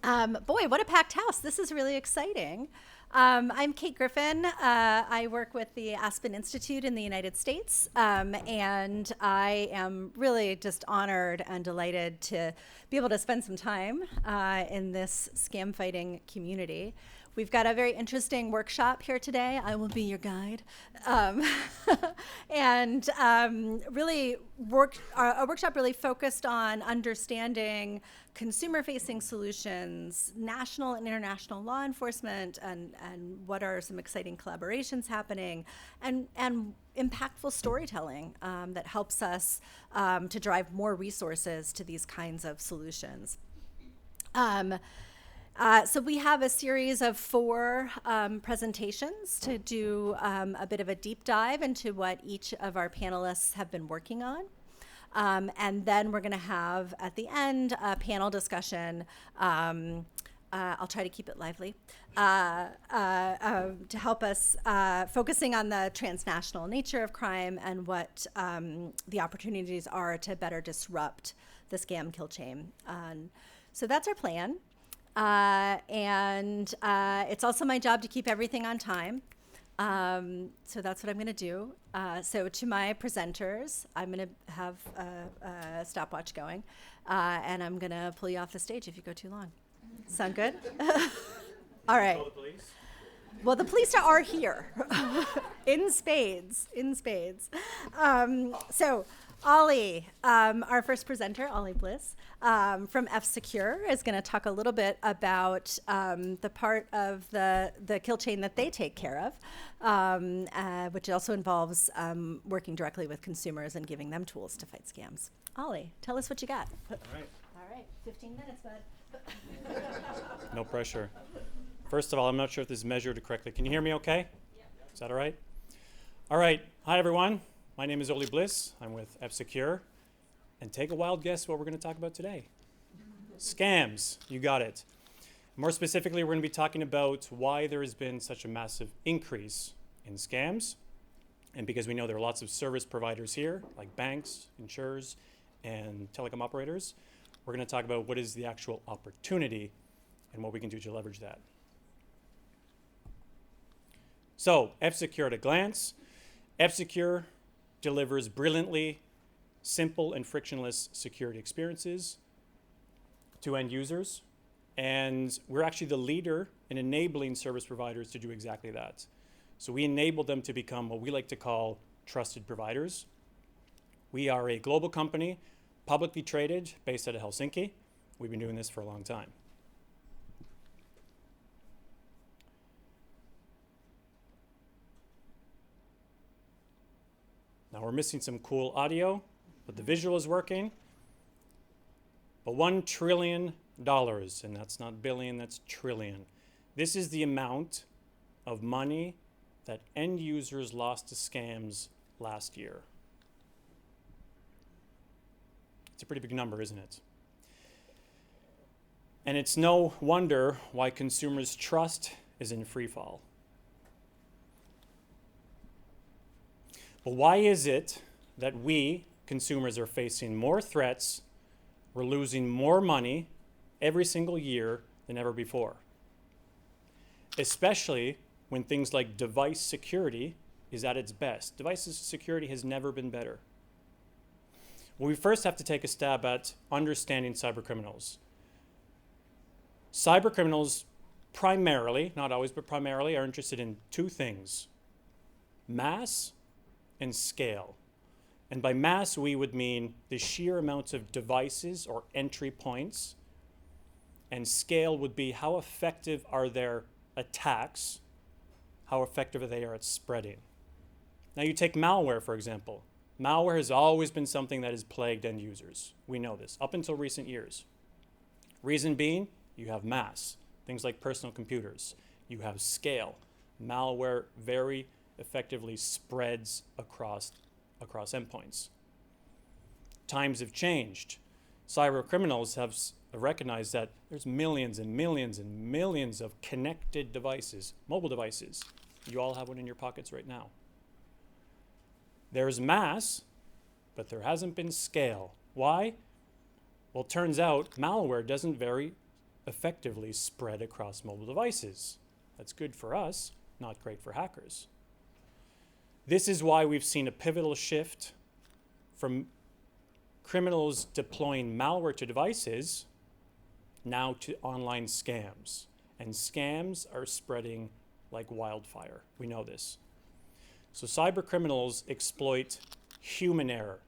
Boy, what a packed house. This is really exciting. I'm Kate Griffin. I work with the Aspen Institute in the United States, and I am really just honored and delighted to be able to spend some time in this scam fighting community. We've got a very interesting workshop here today. I will be your guide. Um, and really, a workshop really focused on understanding consumer facing solutions, national and international law enforcement, and what are some exciting collaborations happening, and impactful storytelling that helps us to drive more resources to these kinds of solutions. So we have a series of four presentations to do a bit of a deep dive into what each of our panelists have been working on. And then we're going to have, at the end, a panel discussion. I'll try to keep it lively to help us focusing on the transnational nature of crime and what the opportunities are to better disrupt the scam kill chain. So that's our plan. And it's also my job to keep everything on time. So that's what I'm going to do. So to my presenters, I'm going to have a stopwatch going, and I'm going to pull you off the stage if you go too long. Sound good? All right. Call the police. Well, the police are here in spades, So Olli, our first presenter, Olli Bliss, from F-Secure, is going to talk a little bit about the part of the kill chain that they take care of, which also involves working directly with consumers and giving them tools to fight scams. Olli, tell us what you got. All right. All right, 15 minutes, bud. No pressure. First of all, I'm not sure if this is measured correctly. Can you hear me okay? Yeah. Is that all right? All right. Hi, everyone. My name is Olli Bliss. I'm with F-Secure. And take a wild guess what we're going to talk about today. Scams. You got it. More specifically, we're going to be talking about why there has been such a massive increase in scams. And because we know there are lots of service providers here, like banks, insurers, and telecom operators, we're going to talk about what is the actual opportunity and what we can do to leverage that. So, F-Secure at a glance. F-Secure delivers brilliantly simple and frictionless security experiences to end users. And we're actually the leader in enabling service providers to do exactly that. So we enable them to become what we like to call trusted providers. We are a global company, publicly traded, based out of Helsinki. We've been doing this for a long time. Now we're missing some cool audio, but the visual is working. But $1 trillion, and that's not billion, that's trillion. This is the amount of money that end users lost to scams last year. It's a pretty big number, isn't it? And it's no wonder why consumers' trust is in free fall. But why is it that we, consumers, are facing more threats, we're losing more money every single year than ever before? Especially when things like device security is at its best. Device security has never been better. Well, we first have to take a stab at understanding cybercriminals. Cybercriminals primarily, not always, but primarily are interested in two things: mass and scale. And by mass, we would mean the sheer amounts of devices or entry points. And scale would be how effective are their attacks, how effective they are at spreading. Now you take malware, for example. Malware has always been something that has plagued end users. We know this, up until recent years. Reason being, you have mass, things like personal computers. You have scale. Malware very effectively spreads across endpoints. Times have changed. Cyber criminals have recognized that there's millions and millions and millions of connected devices, mobile devices. You all have one in your pockets right now. There's mass, but there hasn't been scale. Why? Well, it turns out malware doesn't very effectively spread across mobile devices. That's good for us, not great for hackers. This is why we've seen a pivotal shift from criminals deploying malware to devices now to online scams. And scams are spreading like wildfire. We know this. So cyber criminals exploit human error.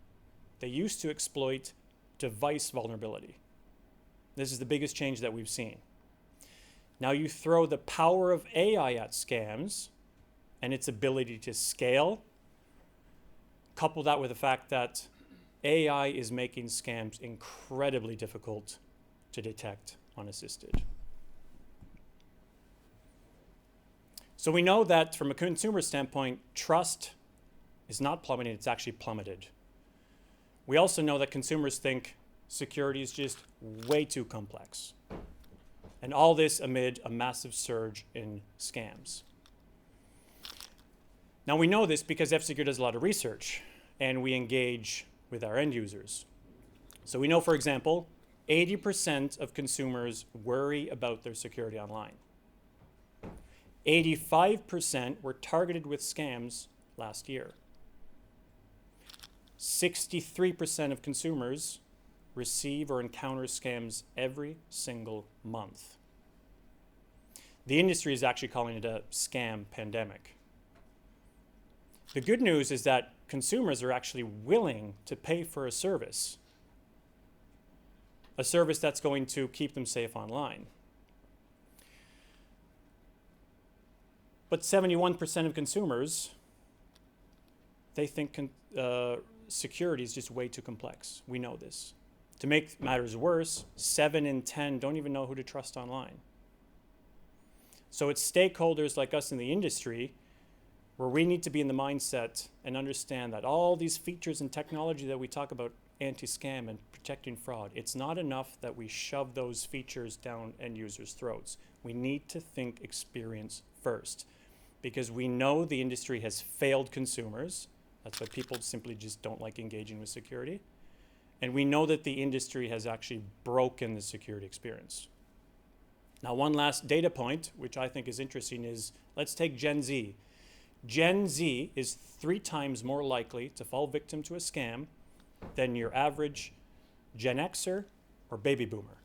They used to exploit device vulnerability. This is the biggest change that we've seen. Now you throw the power of AI at scams and its ability to scale, couple that with the fact that AI is making scams incredibly difficult to detect unassisted. So we know that from a consumer standpoint, trust is not plummeting, it's actually plummeted. We also know that consumers think security is just way too complex. And all this amid a massive surge in scams. Now we know this because F-Secure does a lot of research and we engage with our end users. So we know, for example, 80% of consumers worry about their security online. 85% were targeted with scams last year. 63% of consumers receive or encounter scams every single month. The industry is actually calling it a scam pandemic. The good news is that consumers are actually willing to pay for a service that's going to keep them safe online. But 71% of consumers, they think security is just way too complex. We know this. To make matters worse, 7 in 10 don't even know who to trust online. So it's stakeholders like us in the industry where we need to be in the mindset and understand that all these features and technology that we talk about, anti-scam and protecting fraud, it's not enough that we shove those features down end users' throats. We need to think experience first, because we know the industry has failed consumers. That's why people simply just don't like engaging with security. And we know that the industry has actually broken the security experience. Now, one last data point, which I think is interesting, is let's take Gen Z. Gen Z is 3 times more likely to fall victim to a scam than your average Gen Xer or baby boomer.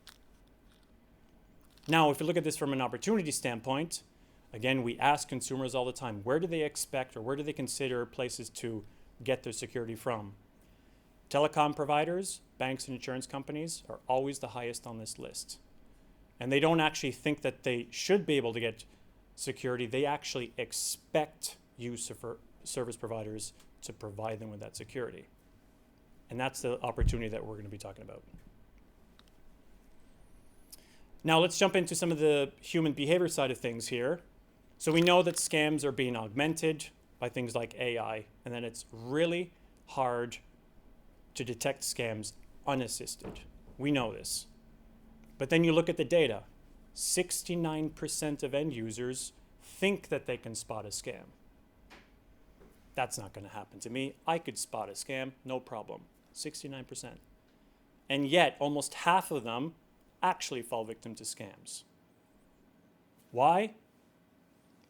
Now, if you look at this from an opportunity standpoint, again, we ask consumers all the time, where do they expect or where do they consider places to get their security from? Telecom providers, banks and insurance companies are always the highest on this list. And they don't actually think that they should be able to get security. They actually expect service providers to provide them with that security. And that's the opportunity that we're going to be talking about. Now let's jump into some of the human behavior side of things here. So we know that scams are being augmented by things like AI, and then it's really hard to detect scams unassisted. We know this. But then you look at the data. 69% of end users think that they can spot a scam. That's not going to happen to me. I could spot a scam, no problem. 69%. And yet, almost half of them actually fall victim to scams. Why?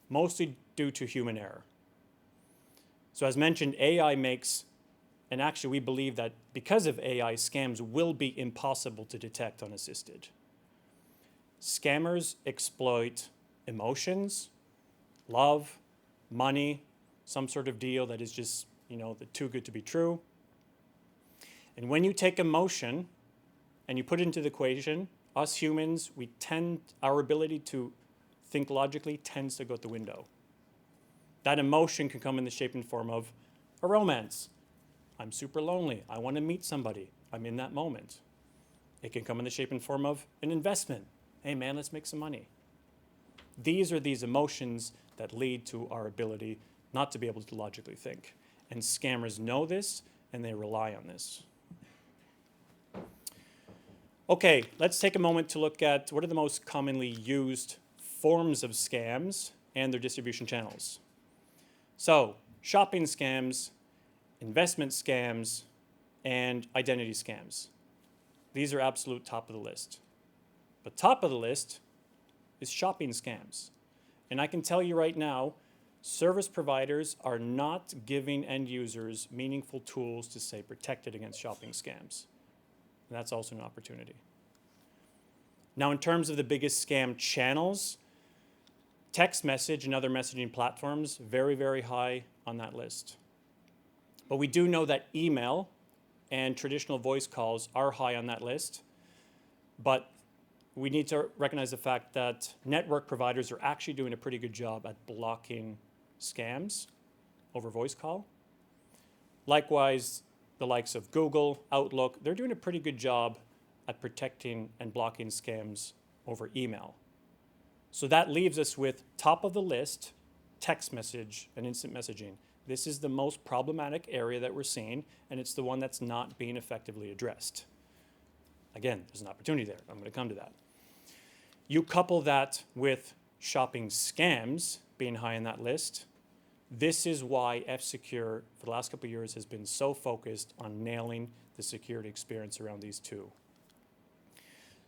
Mostly due to human error. So as mentioned, AI makes, and actually we believe that because of AI, scams will be impossible to detect unassisted. Scammers exploit emotions, love, money, some sort of deal that is just, too good to be true. And when you take emotion and you put it into the equation, us humans, our ability to think logically tends to go out the window. That emotion can come in the shape and form of a romance. I'm super lonely. I want to meet somebody. I'm in that moment. It can come in the shape and form of an investment. Hey man, let's make some money. These are these emotions that lead to our ability not to be able to logically think. And scammers know this and they rely on this. Okay, let's take a moment to look at what are the most commonly used forms of scams and their distribution channels. So, shopping scams, investment scams, and identity scams. These are absolute top of the list. But top of the list is shopping scams. And I can tell you right now, service providers are not giving end users meaningful tools to stay protected against shopping scams. And that's also an opportunity. Now, in terms of the biggest scam channels, text message and other messaging platforms, very, very high on that list. But we do know that email and traditional voice calls are high on that list. But we need to recognize the fact that network providers are actually doing a pretty good job at blocking scams over voice call. Likewise, the likes of Google, Outlook, they're doing a pretty good job at protecting and blocking scams over email. So that leaves us with top of the list, text message and instant messaging. This is the most problematic area that we're seeing, and it's the one that's not being effectively addressed. Again, there's an opportunity there. I'm going to come to that. You couple that with shopping scams being high on that list. This is why F-Secure, for the last couple of years, has been so focused on nailing the security experience around these two.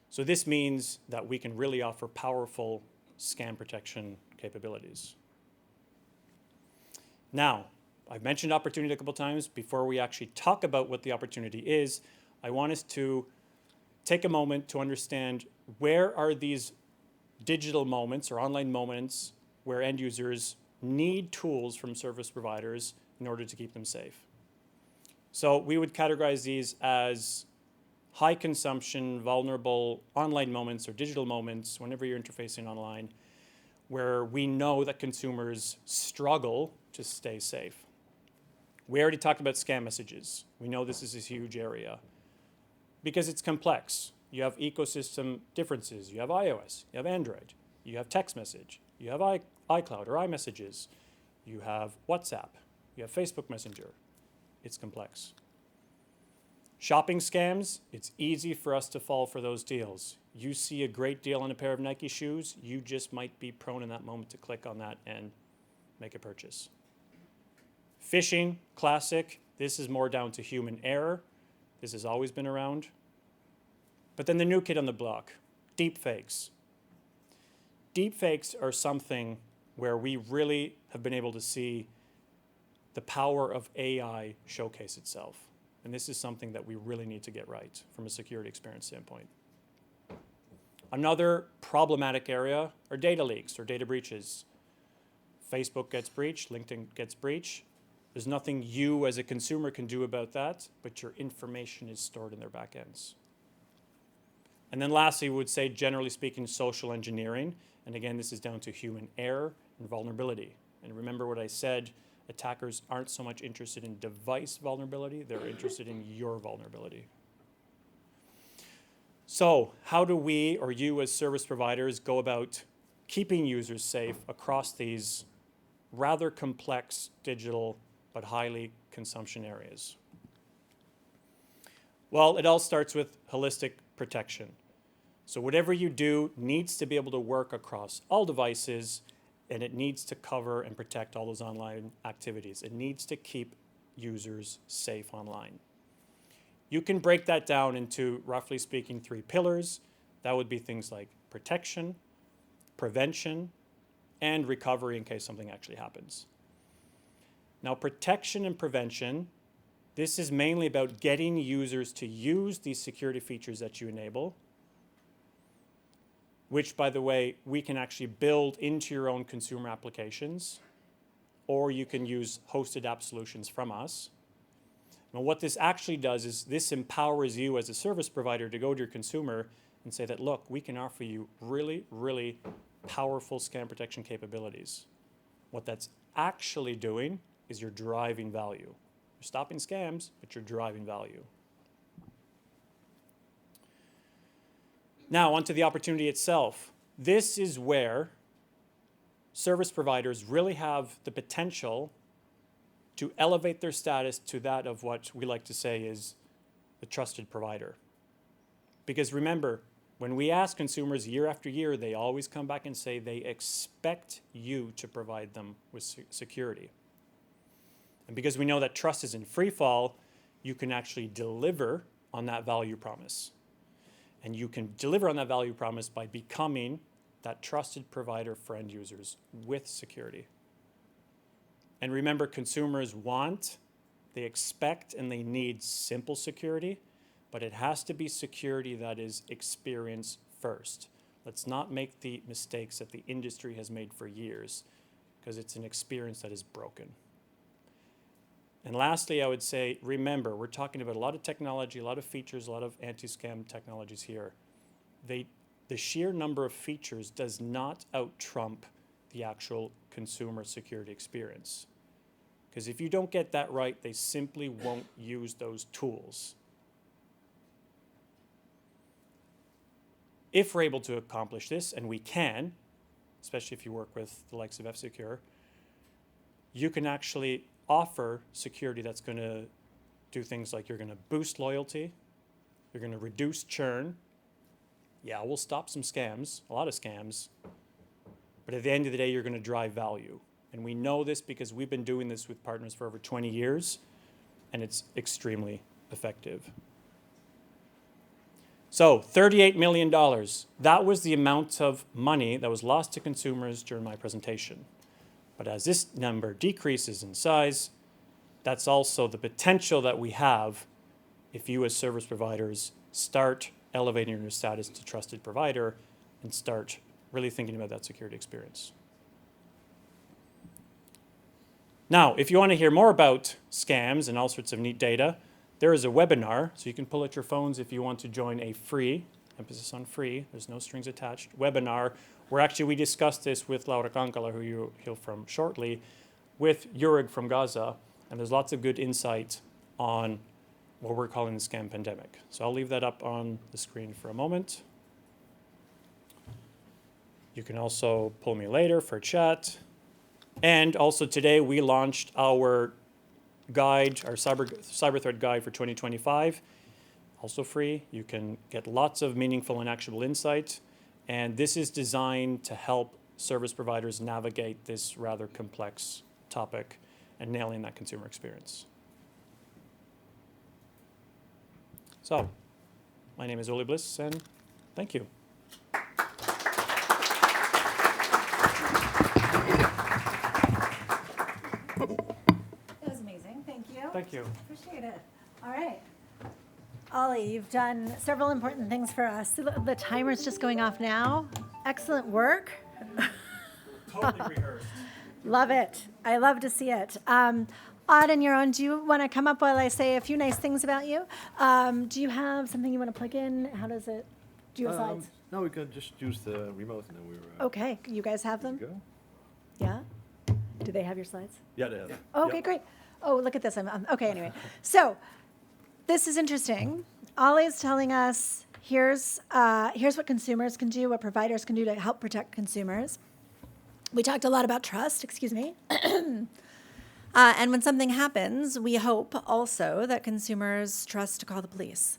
So this means that we can really offer powerful scam protection capabilities. Now, I've mentioned opportunity a couple times. Before we actually talk about what the opportunity is, I want us to take a moment to understand where are these digital moments or online moments where end users need tools from service providers in order to keep them safe. So we would categorize these as high consumption, vulnerable online moments or digital moments whenever you're interfacing online where we know that consumers struggle to stay safe. We already talked about scam messages. We know this is a huge area because it's complex. You have ecosystem differences. You have iOS, you have Android, you have text message, you have iCloud or iMessages, you have WhatsApp, you have Facebook Messenger. It's complex. Shopping scams, it's easy for us to fall for those deals. You see a great deal on a pair of Nike shoes, you just might be prone in that moment to click on that and make a purchase. Phishing, classic. This is more down to human error. This has always been around. But then the new kid on the block, deepfakes. Deepfakes are something where we really have been able to see the power of AI showcase itself. And this is something that we really need to get right from a security experience standpoint. Another problematic area are data leaks or data breaches. Facebook gets breached, LinkedIn gets breached. There's nothing you as a consumer can do about that, but your information is stored in their backends. And then lastly, we would say, generally speaking, social engineering. And again, this is down to human error and vulnerability. And remember what I said, attackers aren't so much interested in device vulnerability, they're interested in your vulnerability. So how do we, or you as service providers, go about keeping users safe across these rather complex digital but highly consumption areas? Well, it all starts with holistic protection. So whatever you do needs to be able to work across all devices, and it needs to cover and protect all those online activities. It needs to keep users safe online. You can break that down into, roughly speaking, 3 pillars. That would be things like protection, prevention, and recovery in case something actually happens. Now, protection and prevention, this is mainly about getting users to use these security features that you enable, which, by the way, we can actually build into your own consumer applications, or you can use hosted app solutions from us. Now, what this actually does is this empowers you as a service provider to go to your consumer and say that, look, we can offer you really, really powerful scam protection capabilities. What that's actually doing is you're driving value. You're stopping scams, but you're driving value. Now, onto the opportunity itself. This is where service providers really have the potential to elevate their status to that of what we like to say is the trusted provider. Because remember, when we ask consumers year after year, they always come back and say they expect you to provide them with security. And because we know that trust is in free fall, you can actually deliver on that value promise. And you can deliver on that value promise by becoming that trusted provider for end users with security. And remember, consumers want, they expect, and they need simple security, but it has to be security that is experience first. Let's not make the mistakes that the industry has made for years, because it's an experience that is broken. And lastly, I would say, remember, we're talking about a lot of technology, a lot of features, a lot of anti-scam technologies here. The sheer number of features does not out-trump the actual consumer security experience. Because if you don't get that right, they simply won't use those tools. If we're able to accomplish this, and we can, especially if you work with the likes of F-Secure, you can actually offer security that's going to do things like you're going to boost loyalty, you're going to reduce churn. Yeah, we'll stop some scams, a lot of scams, but at the end of the day, you're going to drive value. And we know this because we've been doing this with partners for over 20 years, and it's extremely effective. So $38 million, that was the amount of money that was lost to consumers during my presentation. But as this number decreases in size, that's also the potential that we have if you as service providers start elevating your status to trusted provider and start really thinking about that security experience. Now, if you want to hear more about scams and all sorts of neat data, there is a webinar, so you can pull out your phones if you want to join a free, emphasis on free, there's no strings attached, webinar, where actually we discussed this with Laura Kankala, who you'll hear from shortly, with Jeroen from Gaza, and there's lots of good insight on what we're calling the scam pandemic. So I'll leave that up on the screen for a moment. You can also pull me later for a chat. And also today we launched our guide, our cyber threat guide for 2025, also free. You can get lots of meaningful and actionable insight. And this is designed to help service providers navigate this rather complex topic and nailing that consumer experience. So, my name is Olli Bliss, and thank you. Thank you. Appreciate it. All right. Olli, you've done several important things for us. The timer's just going off now. Excellent work. Totally rehearsed. Love it. I love to see it. Odd and Jeroen, do you want to come up while I say a few nice things about you? Do you have something you want to plug in? How does it? Do you have slides? No, we can just use the remote and then we're... Okay. You guys have them? Go. Yeah? Do they have your slides? Yeah, they have. Oh, okay, great. Oh, look at this. Okay, anyway. So this is interesting. Olli is telling us here's what consumers can do, what providers can do to help protect consumers. We talked a lot about trust, excuse me. And when something happens, we hope also that consumers trust to call the police.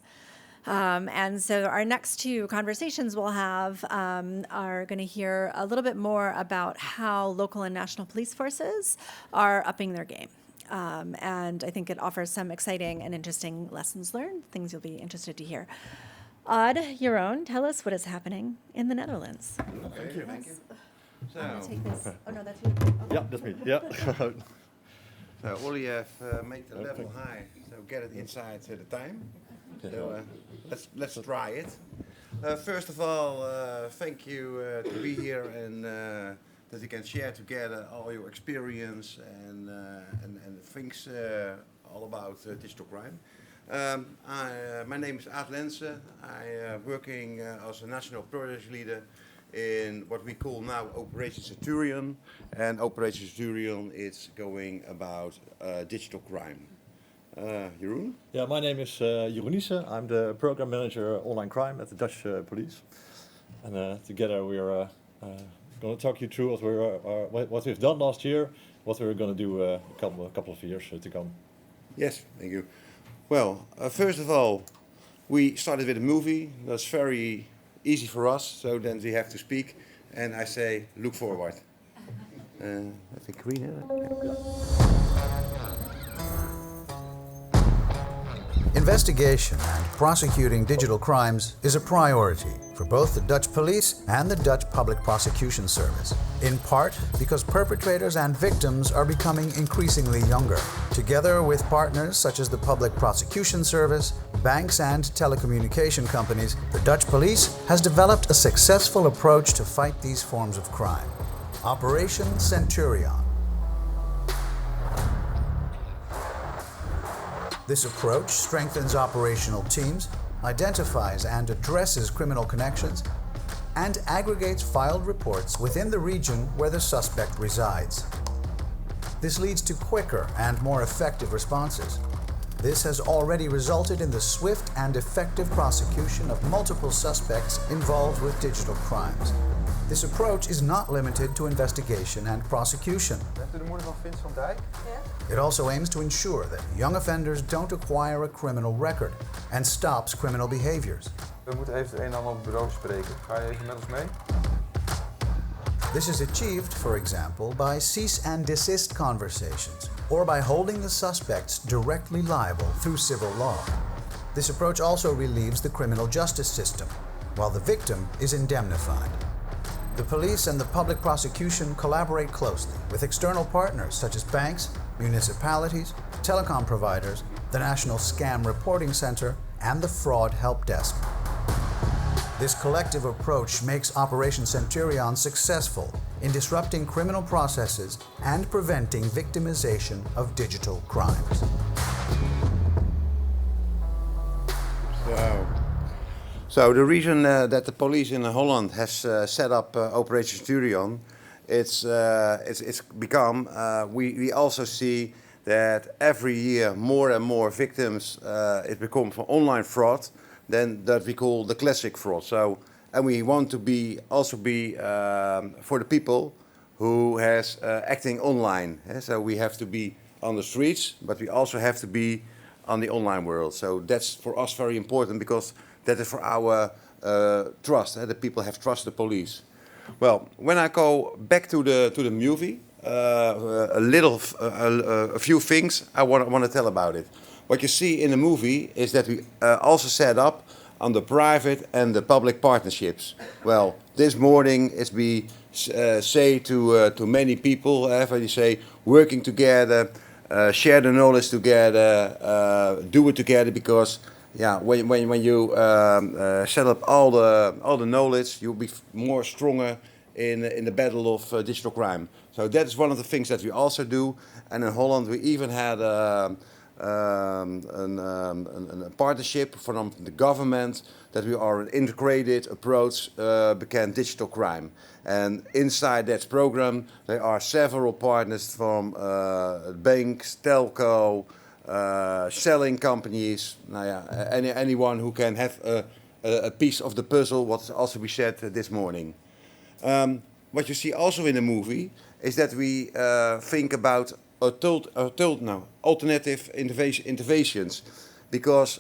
And so our next two conversations we'll have are going to hear a little bit more about how local and national police forces are upping their game. And I think it offers some exciting and interesting lessons learned, things you'll be interested to hear. Odd, Jeroen, tell us what is happening in the Netherlands. Thank you. I'm going to take this. Oh, no, that's you. Oh. Yeah, that's me. Yeah. So Olli have made the level high, so get it inside the time. So let's try it. First of all, thank you to be here and that you can share together all your experience and things all about digital crime. My name is Lensen. I am working as a national project leader in what we call now Operation Centurion. And Operation Centurion is going about digital crime. Jeroen? Yeah, my name is Jeroen Niessen. I'm the program manager online crime at the Dutch police. And together we are going to talk you through what we've done last year, what we're going to do a couple of years to come. Yes, thank you. Well, first of all, we started with a movie. That's very easy for us, so then we have to speak. And I say, look forward. I think green. Investigation and prosecuting digital crimes is a priority for both the Dutch police and the Dutch Public Prosecution Service, in part because perpetrators and victims are becoming increasingly younger. Together with partners such as the Public Prosecution Service, banks and telecommunication companies, the Dutch police has developed a successful approach to fight these forms of crime. Operation Centurion. This approach strengthens operational teams, identifies and addresses criminal connections, and aggregates filed reports within the region where the suspect resides. This leads to quicker and more effective responses. This has already resulted in the swift and effective prosecution of multiple suspects involved with digital crimes. This approach is not limited to investigation and prosecution. It also aims to ensure that young offenders don't acquire a criminal record and stops criminal behaviors. We moeten even het een en ander op het bureau bespreken. Ga je even met ons mee? This is achieved, for example, by cease and desist conversations or by holding the suspects directly liable through civil law. This approach also relieves the criminal justice system, while the victim is indemnified. The police and the public prosecution collaborate closely with external partners such as banks, municipalities, telecom providers, the National Scam Reporting Center, and the Fraud Help Desk. This collective approach makes Operation Centurion successful in disrupting criminal processes and preventing victimization of digital crimes. So the reason that the police in Holland has set up Operation Centurion, it's become, we also see that every year more and more victims, it becomes online fraud than that we call the classic fraud. So, and we want to be for the people who has acting online. So we have to be on the streets, but we also have to be on the online world. So that's for us very important because that is for our trust. The people have trust the police. Well, when I go back to the movie, a few things I want to tell about it. What you see in the movie is that we also set up on the private and the public partnerships. Well, this morning as we say to many people, you say working together, share the knowledge together, do it together because when you set up all the knowledge, you'll be more stronger in the battle of digital crime. So that is one of the things that we also do. And in Holland, we even had a partnership from the government that we are an integrated approach against digital crime. And inside that program, there are several partners from banks, telco, selling companies, anyone who can have a piece of the puzzle, what also we said this morning. What you see also in the movie is that we think about alternative interventions, because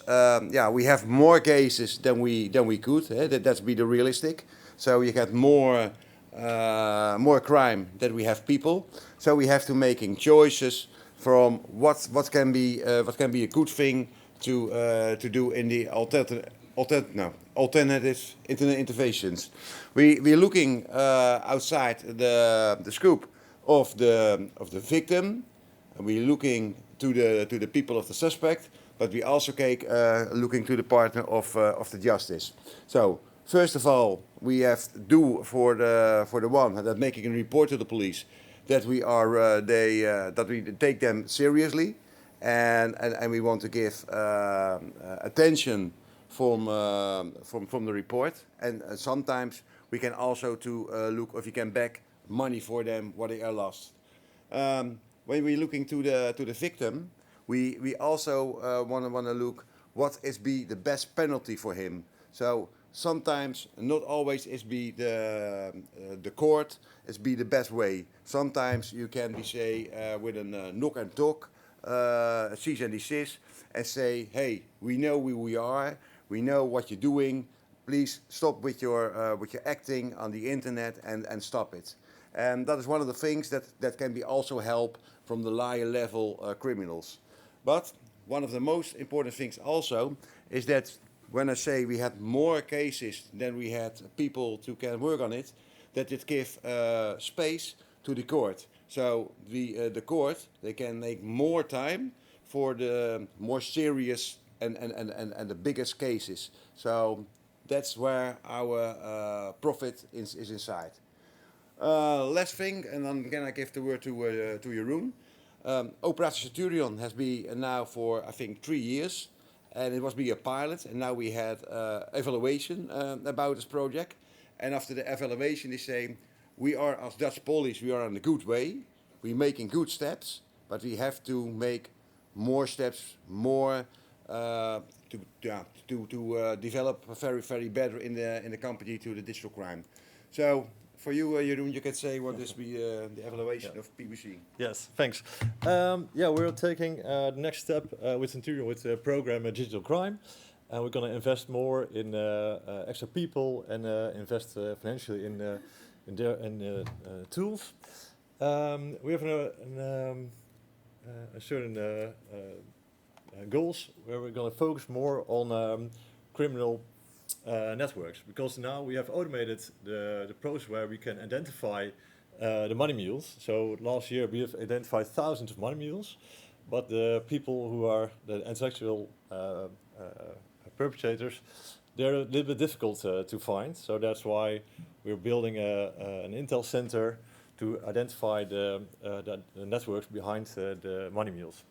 we have more cases than we could. That's be the realistic. So you get more crime than we have people. So we have to making choices from what can be a good thing to do in the alternative interventions. We're looking outside the scope of the victim. We're looking to the people of the suspect, but we also looking to the partner of the justice. So first of all, we have to do for the one that making a report to the police that we are that we take them seriously, and we want to give attention from the report, and sometimes we can also look if we can back money for them what they are lost. When we're looking to the victim, we also want to look what is be the best penalty for him. So sometimes, not always, is be the court is be the best way. Sometimes you can be say with a knock and talk, cease and desist, and say, hey, we know who we are, we know what you're doing. Please stop with your acting on the internet and stop it. And that is one of the things that can be also help from the higher level criminals. But one of the most important things also is that when I say we had more cases than we had people to can work on it, that it gives space to the court. So the court, they can make more time for the more serious and the biggest cases. So that's where our profit is inside. Last thing, and then again I give the word to Jeroen. Operatie Centurion has been now for I think 3 years, and it was be a pilot, and now we had evaluation about this project. And after the evaluation, they say we are as Dutch police, we are on a good way, we're making good steps, but we have to make more steps, more to develop very better in the company to the digital crime. So. For you, Jeroen, you can say what is the evaluation of PBC. Yes, thanks. We're taking the next step with Centurion with the program Digital Crime. We're going to invest more in extra people and invest financially in tools. We have a certain goals where we're going to focus more on criminal networks, because now we have automated the process where we can identify the money mules. So last year we have identified thousands of money mules, but the people who are the intellectual perpetrators, they're a little bit difficult to find. So that's why we're building an intel center to identify the networks behind the money mules.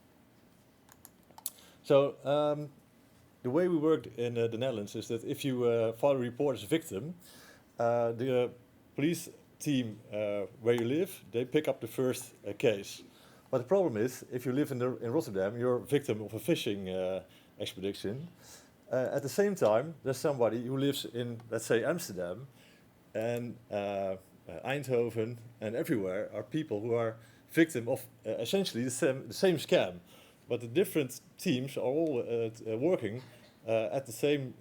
So the way we work in the Netherlands is that if you file a report as a victim, the police team where you live, they pick up the first case. But the problem is, if you live in Rotterdam, you're a victim of a fishing expedition. At the same time, there's somebody who lives in, let's say, Amsterdam, and Eindhoven, and everywhere are people who are victim of essentially the same scam. But the different teams are all working at the same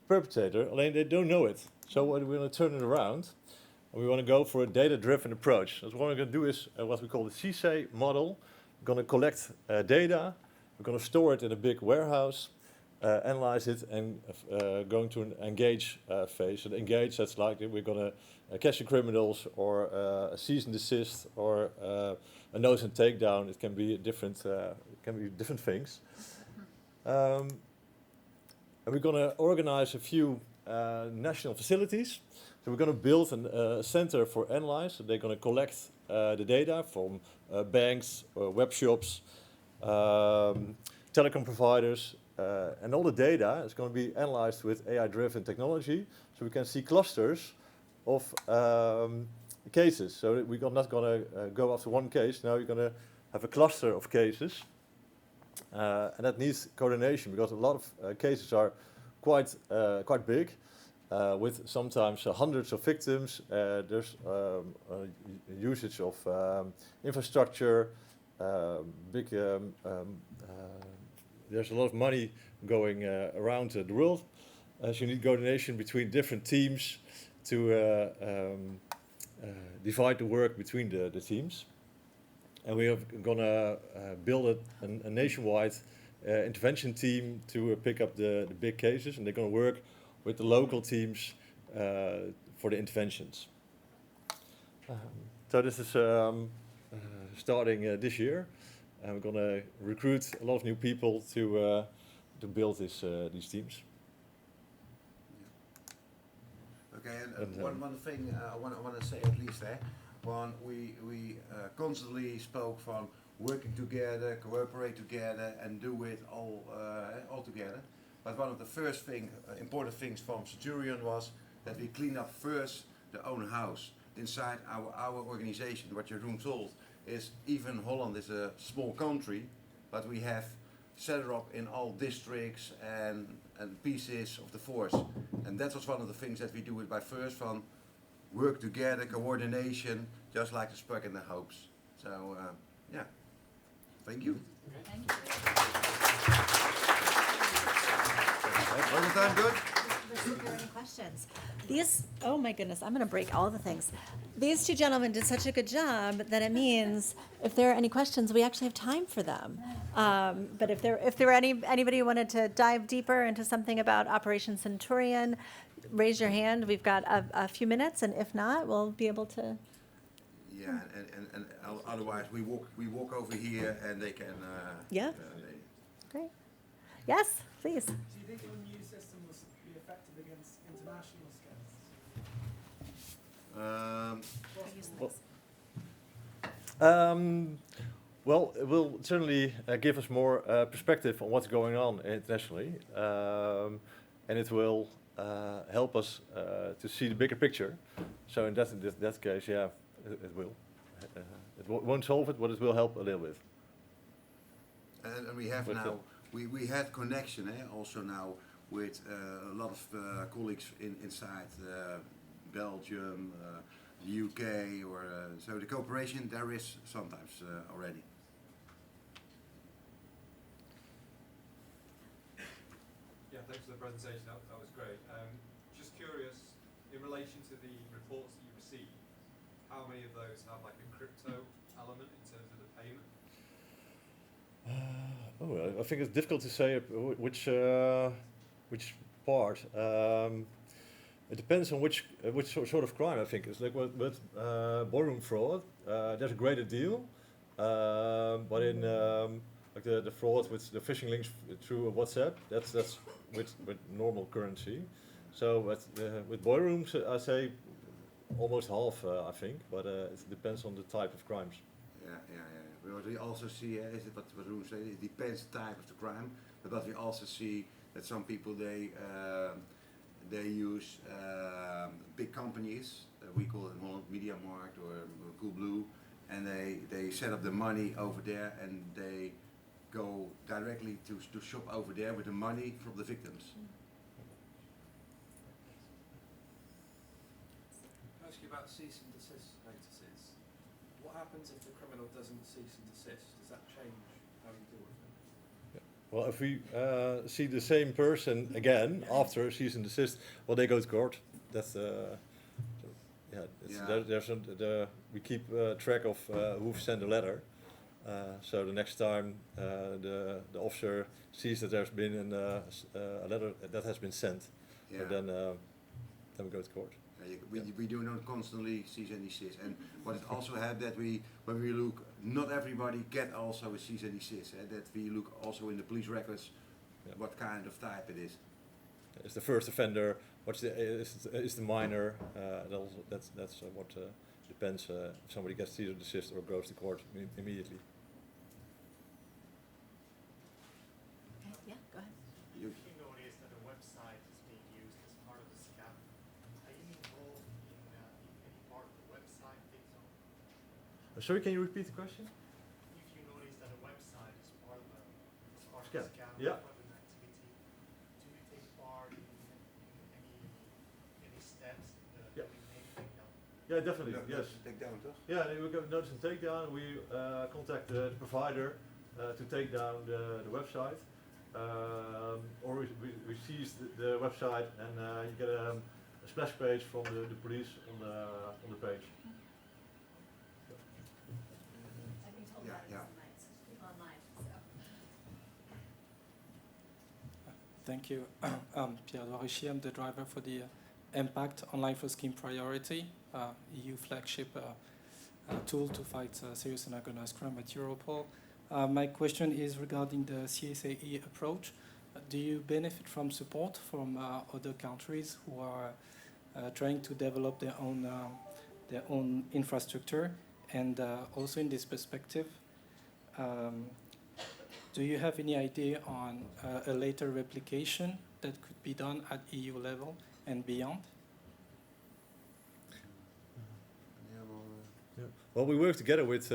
perpetrator, only they don't know it. So we're going to turn it around, and we want to go for a data-driven approach. So what we're going to do is what we call the CISE model. We're going to collect data, we're going to store it in a big warehouse, analyze it, and going to an engage phase. And engage, that's like we're going to catch the criminals, or a cease and desist, or a notice and takedown. It can be different things. And we're going to organize a few national facilities. So we're going to build a center for analyze. So they're going to collect the data from banks, web shops, telecom providers, and all the data is going to be analyzed with AI-driven technology. So we can see clusters of cases. So we're not going to go after one case. Now you're going to have a cluster of cases, and that needs coordination, because a lot of cases are quite big, with sometimes hundreds of victims. There's usage of infrastructure, there's a lot of money going around the world. So you need coordination between different teams to divide the work between the teams. And we are going to build a nationwide intervention team to pick up the big cases, and they're going to work with the local teams for the interventions. So this is starting this year, and we're going to recruit a lot of new people to build these teams. Okay, and one thing I want to say at least there. One, we constantly spoke from working together, cooperate together, and do it all together. But one of the first important things from Centurion was that we clean up first the own house inside our organization. What Jeroen told is, even Holland is a small country, but we have set it up in all districts and pieces of the force. And that was one of the things that we do it by first, from work together, coordination, just like the Spark and the Hopes. So, yeah, thank you. Thank you. All the time good? see if there are any questions. These, oh my goodness, I'm going to break all the things. These two gentlemen did such a good job that it means if there are any questions, we actually have time for them. But if there were anybody who wanted to dive deeper into something about Operation Centurion, raise your hand. We've got a few minutes, and if not, we'll be able to. Yeah, and otherwise we walk over here and they can. Yeah. Great. Yes, please. Do you think your new system will be effective against international scams? Well, it will certainly give us more perspective on what's going on internationally, and it will help us to see the bigger picture. So in that case, yeah, it will. It won't solve it, but it will help a little bit. And we have now, we had connection also now with a lot of colleagues inside Belgium, the UK, or so the cooperation there is sometimes already. Yeah, thanks for the presentation. That was great. Just curious, in relation to the reports that you receive, how many of those have like a crypto element in terms of the payment? I think it's difficult to say which part. It depends on which sort of crime. I think it's like with ballroom fraud. There's a greater deal, but in like the fraud with the phishing links through WhatsApp, that's with normal currency. So with ballrooms, I say almost half. I think, but it depends on the type of crimes. Yeah. What we also see is it what Jeroen said. It depends the type of the crime, but what we also see that some people they use big companies. We call it Media Markt or Coolblue, and they set up the money over there, and they go directly to shop over there with the money from the victims. Can I ask you about cease and desist notices? What happens if the criminal doesn't cease and desist? Does that change how you deal with it? Well, if we see the same person again after cease and desist, well, they go to court. That's we keep track of who sent the letter. So the next time the officer sees that there's been a letter that has been sent, then we go to court. We do not constantly cease and desist, and what it also had that when we look, not everybody get also a cease and desist. That we look also in the police records, what kind of type it is. Is the first offender? Is the minor? That's what depends. If somebody gets cease and desist or goes to court immediately. Yeah, go ahead. You, Notice that a website is being used as part of the scam. Are you involved in any part of the website? Sorry, can you repeat the question? If you notice that a website is part of the Scam. scam Yeah. or an activity, do you take part in any steps in the takedown? Yeah, definitely. Yes. take down, toch? Yeah, we got notice and takedown. We contact the provider to take down the website, or we seize the website, and you get a splash page from the police on the page. I've been told that is online, so. Thank you. Pierre Dorischi, I'm the driver for the Impact Online for Scheme Priority, EU flagship tool to fight serious and organized crime at Europol. My question is regarding the CSAE approach. Do you benefit from support from other countries who are trying to develop their own infrastructure? And also in this perspective, do you have any idea on a later replication that could be done at EU level and beyond? Well, we work together with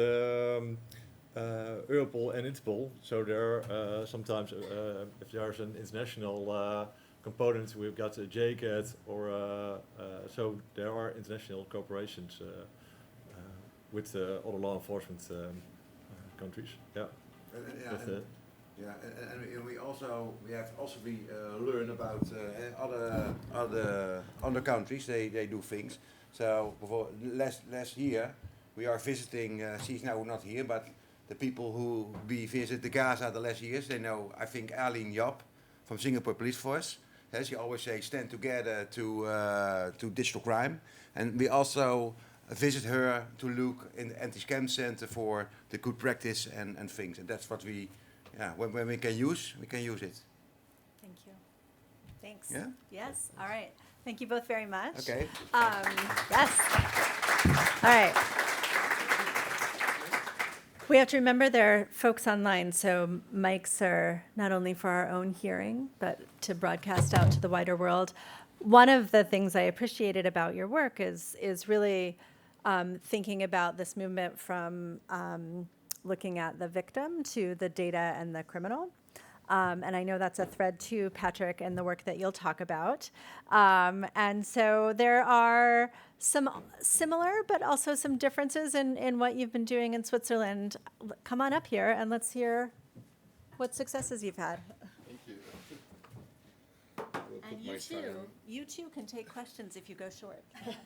Europol and Interpol, so there are sometimes if there's an international component, we've got a JCAT, or so there are international cooperations with other law enforcement countries. Yeah. Yeah, and we have also learned about other countries. They do things. So before last year we are visiting. She's now not here, but the people who we visit the Gaza the last years, they know. I think Aline Yap from Singapore Police Force. She always says stand together to digital crime, and we also visit her to look in the anti-scam center for the good practice and things, and that's what we. Yeah, when we can use it. Thank you. Thanks. Yeah? Yes. All right. Thank you both very much. Okay. Yes. All right. We have to remember there are folks online, so mics are not only for our own hearing, but to broadcast out to the wider world. One of the things I appreciated about your work is really thinking about this movement from looking at the victim to the data and the criminal. And I know that's a thread too, Patrick, and the work that you'll talk about. And so there are some similar, but also some differences in what you've been doing in Switzerland. Come on up here and let's hear what successes you've had. Thank you. And you too can take questions if you go short.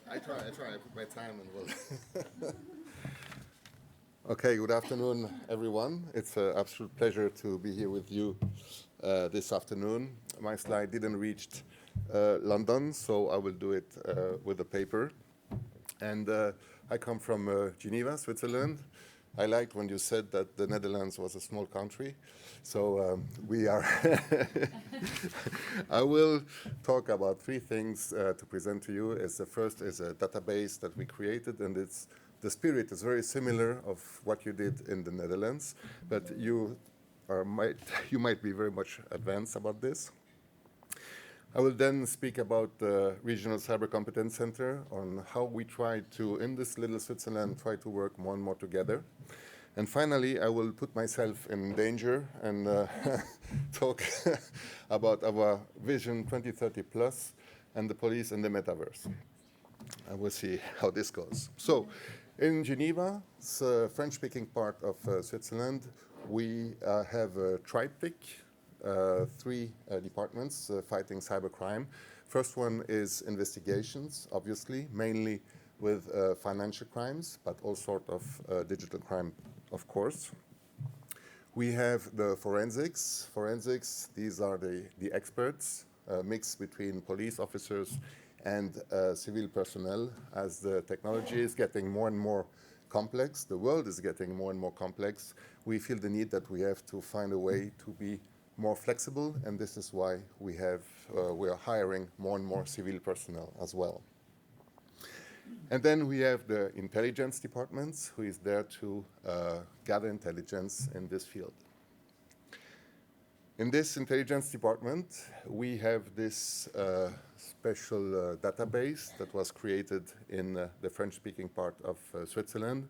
I try. I put my time and will. Okay, good afternoon, everyone. It's an absolute pleasure to be here with you this afternoon. My slide didn't reach London, so I will do it with a paper. And I come from Geneva, Switzerland. I liked when you said that the Netherlands was a small country. So we are. I will talk about three things to present to you. The first is a database that we created, and the spirit is very similar of what you did in the Netherlands, but you might be very much advanced about this. I will then speak about the Regional Cyber Competence Center, on how we try to, in this little Switzerland, try to work more and more together. And finally, I will put myself in danger and talk about our Vision 2030 Plus and the police and the metaverse. And we'll see how this goes. So, in Geneva, it's a French-speaking part of Switzerland, we have a triptych, three departments fighting cybercrime. First one is investigations, obviously, mainly with financial crimes, but all sort of digital crime, of course. We have the forensics. Forensics, these are the experts, mixed between police officers and civil personnel. As the technology is getting more and more complex, the world is getting more and more complex, we feel the need that we have to find a way to be more flexible, and this is why we are hiring more and more civil personnel as well. And then we have the intelligence departments, who is there to gather intelligence in this field. In this intelligence department, we have this special database that was created in the French-speaking part of Switzerland,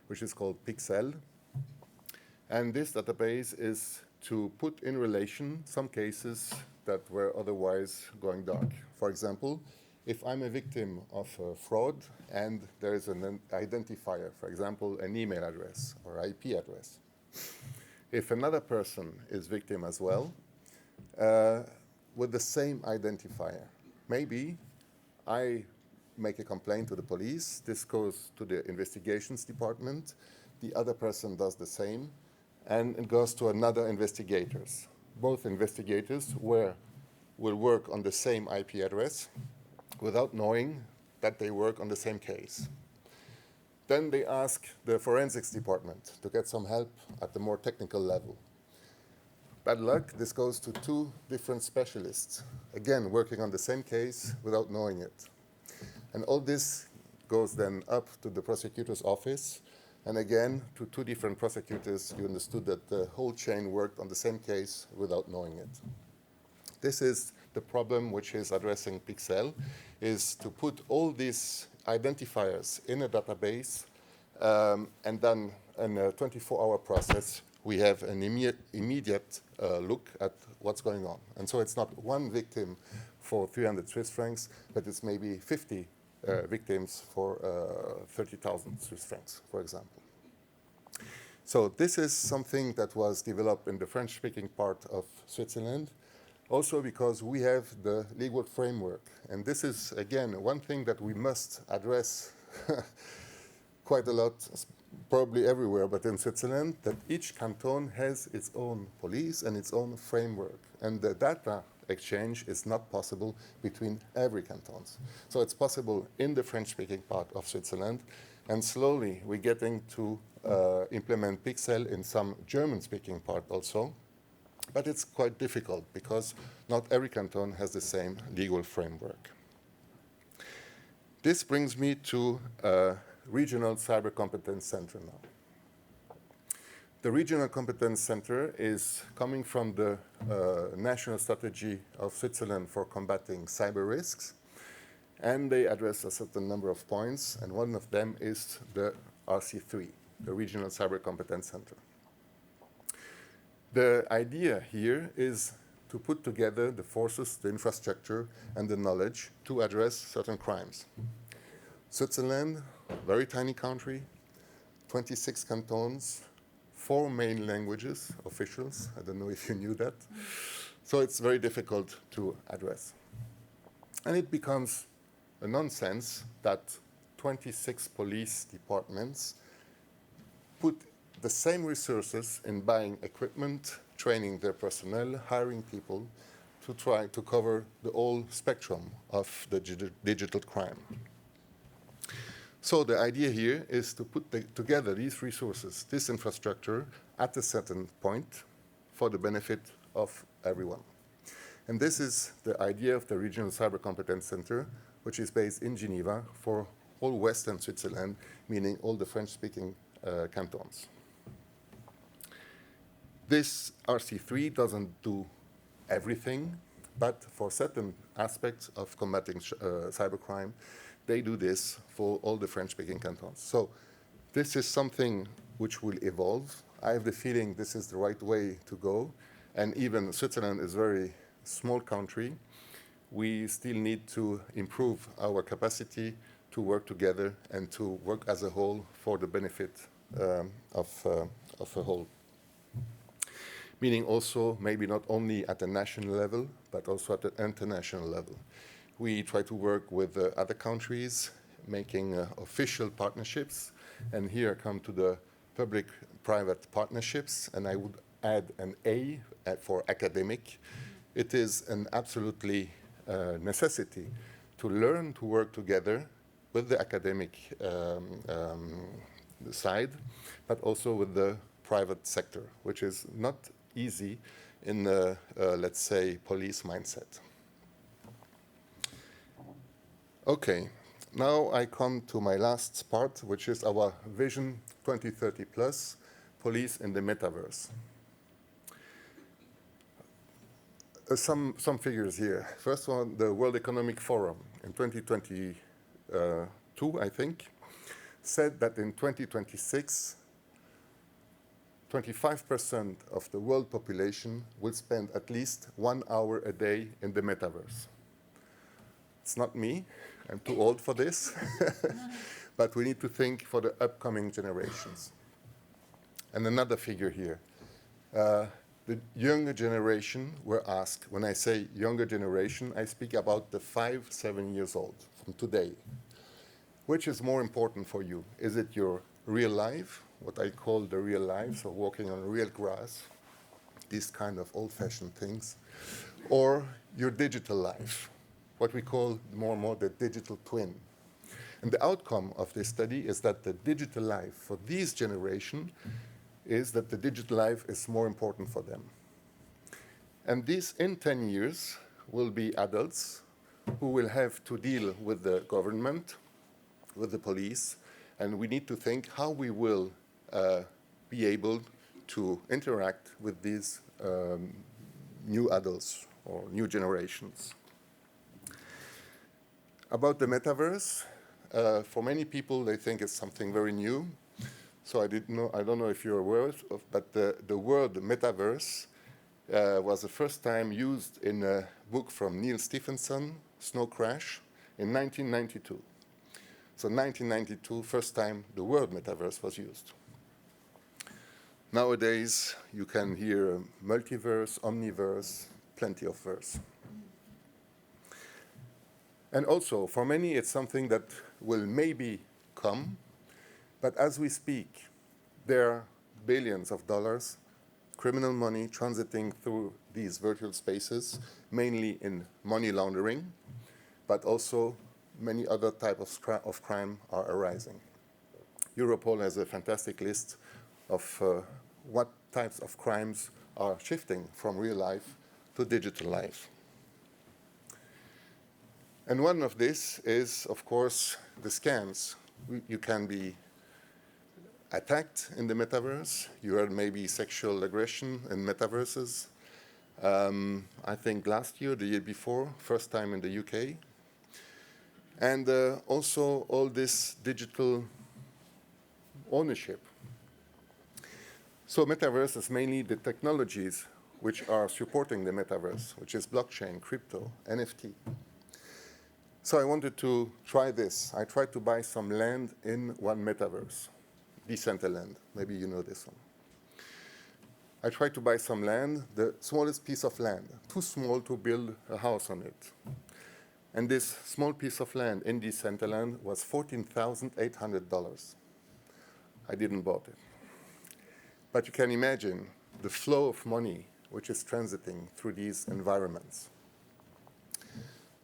which is called Pixel. And this database is to put in relation some cases that were otherwise going dark. For example, if I'm a victim of fraud and there is an identifier, for example, an email address or IP address, if another person is victim as well, with the same identifier, maybe I make a complaint to the police, this goes to the investigations department, the other person does the same, and it goes to another investigators. Both investigators will work on the same IP address without knowing that they work on the same case. Then they ask the forensics department to get some help at the more technical level. Bad luck, this goes to two different specialists, again, working on the same case without knowing it. And all this goes then up to the prosecutor's office, and again, to two different prosecutors. You understood that the whole chain worked on the same case without knowing it. This is the problem which is addressing Pixel, is to put all these identifiers in a database, and then in a 24-hour process, we have an immediate look at what's going on. And so it's not one victim for 300 Swiss francs, but it's maybe 50 victims for 30,000 Swiss francs, for example. So this is something that was developed in the French-speaking part of Switzerland, also because we have the legal framework. And this is, again, one thing that we must address quite a lot, probably everywhere, but in Switzerland, that each canton has its own police and its own framework. And the data exchange is not possible between every cantons. So it's possible in the French-speaking part of Switzerland, and slowly we're getting to implement Pixel in some German-speaking part also. But it's quite difficult because not every canton has the same legal framework. This brings me to Regional Cyber Competence Center now. The Regional Competence Center is coming from the National Strategy of Switzerland for combating cyber risks, and they address a certain number of points, and one of them is the RC3, the Regional Cyber Competence Center. The idea here is to put together the forces, the infrastructure, and the knowledge to address certain crimes. Switzerland, very tiny country, 26 cantons, 4 main languages, officials. I don't know if you knew that. So it's very difficult to address. And it becomes a nonsense that 26 police departments put the same resources in buying equipment, training their personnel, hiring people to try to cover the whole spectrum of the digital crime. So the idea here is to put together these resources, this infrastructure, at a certain point for the benefit of everyone. And this is the idea of the Regional Cyber Competence Center, which is based in Geneva for all Western Switzerland, meaning all the French-speaking cantons. This RC3 doesn't do everything, but for certain aspects of combating cybercrime, they do this for all the French-speaking cantons. So this is something which will evolve. I have the feeling this is the right way to go. And even Switzerland is a very small country. We still need to improve our capacity to work together and to work as a whole for the benefit of a whole. Meaning also maybe not only at the national level, but also at the international level. We try to work with other countries, making official partnerships. And here I come to the public-private partnerships, and I would add an A for academic. It is an absolutely necessity to learn to work together with the academic side, but also with the private sector, which is not easy in the, let's say, police mindset. Okay, now I come to my last part, which is our Vision 2030 Plus, Police in the Metaverse. Some figures here. First one, the World Economic Forum in 2022, I think, said that in 2026, 25% of the world population will spend at least 1 hour a day in the metaverse. It's not me, I'm too old for this, but we need to think for the upcoming generations. And another figure here. The younger generation were asked, when I say younger generation, I speak about the 5-7 years old from today. Which is more important for you? Is it your real life, what I call the real life, so walking on real grass, these kind of old-fashioned things, or your digital life, what we call more and more the digital twin? And the outcome of this study is that the digital life for this generation is that the digital life is more important for them. And these, in 10 years, will be adults who will have to deal with the government, with the police, and we need to think how we will be able to interact with these new adults or new generations. About the metaverse, for many people, they think it's something very new. So I don't know if you're aware of, but the word metaverse was the first time used in a book from Neil Stephenson, Snow Crash, in 1992. So 1992, first time the word metaverse was used. Nowadays, you can hear multiverse, omniverse, plenty of verse. And also, for many, it's something that will maybe come, but as we speak, there are billions of dollars, criminal money transiting through these virtual spaces, mainly in money laundering, but also many other types of crime are arising. Europol has a fantastic list of what types of crimes are shifting from real life to digital life. And one of this is, of course, the scams. You can be attacked in the metaverse. You heard maybe sexual aggression in metaverses. I think last year, the year before, first time in the UK. And also all this digital ownership. So metaverse is mainly the technologies which are supporting the metaverse, which is blockchain, crypto, NFT. So I wanted to try this. I tried to buy some land in one metaverse, Decentraland. Maybe you know this one. I tried to buy some land, the smallest piece of land, too small to build a house on it. And this small piece of land in Decentraland was $14,800. I didn't bought it. But you can imagine the flow of money which is transiting through these environments.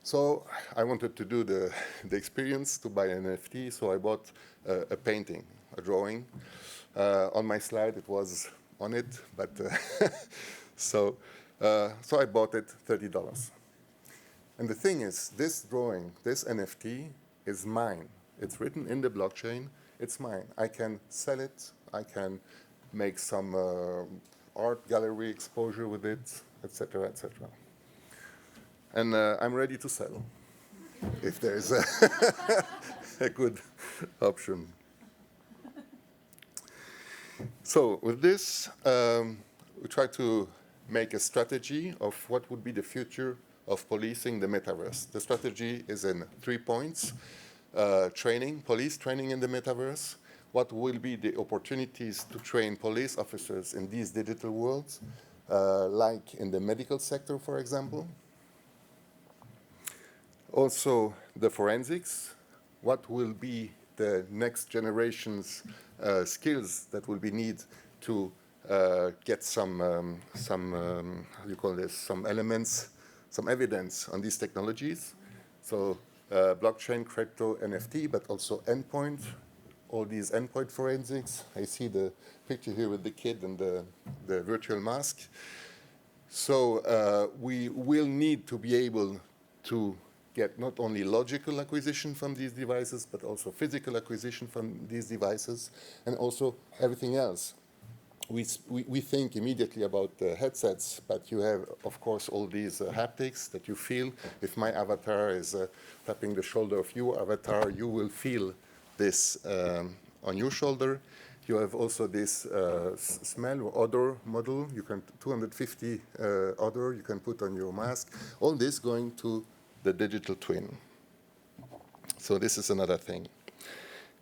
So I wanted to do the experience to buy an NFT, so I bought a painting, a drawing. On my slide it was on it, but so I bought it $30. And the thing is, this drawing, this NFT is mine. It's written in the blockchain, it's mine. I can sell it, I can make some art gallery exposure with it, etc., etc. And I'm ready to sell, if there is a good option. So with this, we try to make a strategy of what would be the future of policing the metaverse. The strategy is in 3 points. Training, police training in the metaverse. What will be the opportunities to train police officers in these digital worlds, like in the medical sector, for example. Also, the forensics. What will be the next generation's skills that will be needed to get some how do you call this, some elements, some evidence on these technologies. So blockchain, crypto, NFT, but also endpoint, all these endpoint forensics. I see the picture here with the kid and the virtual mask. So we will need to be able to get not only logical acquisition from these devices, but also physical acquisition from these devices, and also everything else. We think immediately about the headsets, but you have, of course, all these haptics that you feel. If my avatar is tapping the shoulder of your avatar, you will feel this on your shoulder. You have also this smell or odor model. You can 250 odor you can put on your mask. All this going to the digital twin. So this is another thing.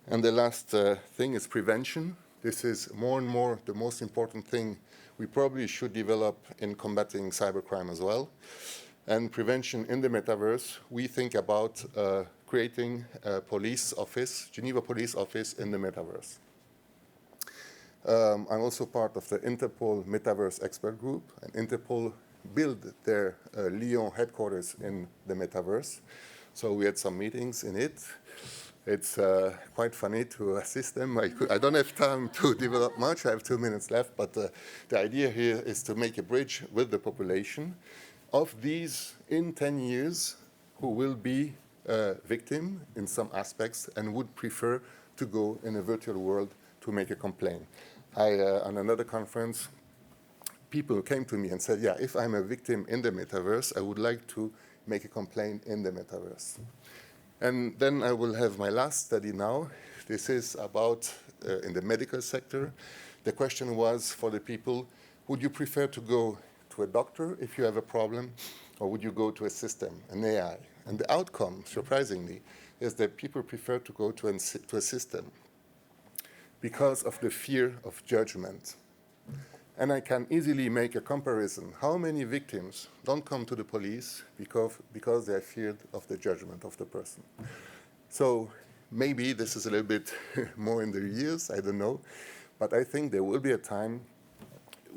And the last thing is prevention. This is more and more the most important thing we probably should develop in combating cybercrime as well. And prevention in the metaverse, we think about creating a police office, Geneva police office in the metaverse. I'm also part of the Interpol Metaverse Expert Group, and Interpol built their Lyon headquarters in the metaverse. So we had some meetings in it. It's quite funny to assist them. I don't have time to develop much. I have 2 minutes left, but the idea here is to make a bridge with the population of these in 10 years who will be victim in some aspects and would prefer to go in a virtual world to make a complaint. On another conference, people came to me and said, yeah, if I'm a victim in the metaverse, I would like to make a complaint in the metaverse. And then I will have my last study now. This is about in the medical sector. The question was for the people, would you prefer to go to a doctor if you have a problem, or would you go to a system, an AI? And the outcome, surprisingly, is that people prefer to go to a system because of the fear of judgment. And I can easily make a comparison. How many victims don't come to the police because they are feared of the judgment of the person? So maybe this is a little bit more in the years, I don't know. But I think there will be a time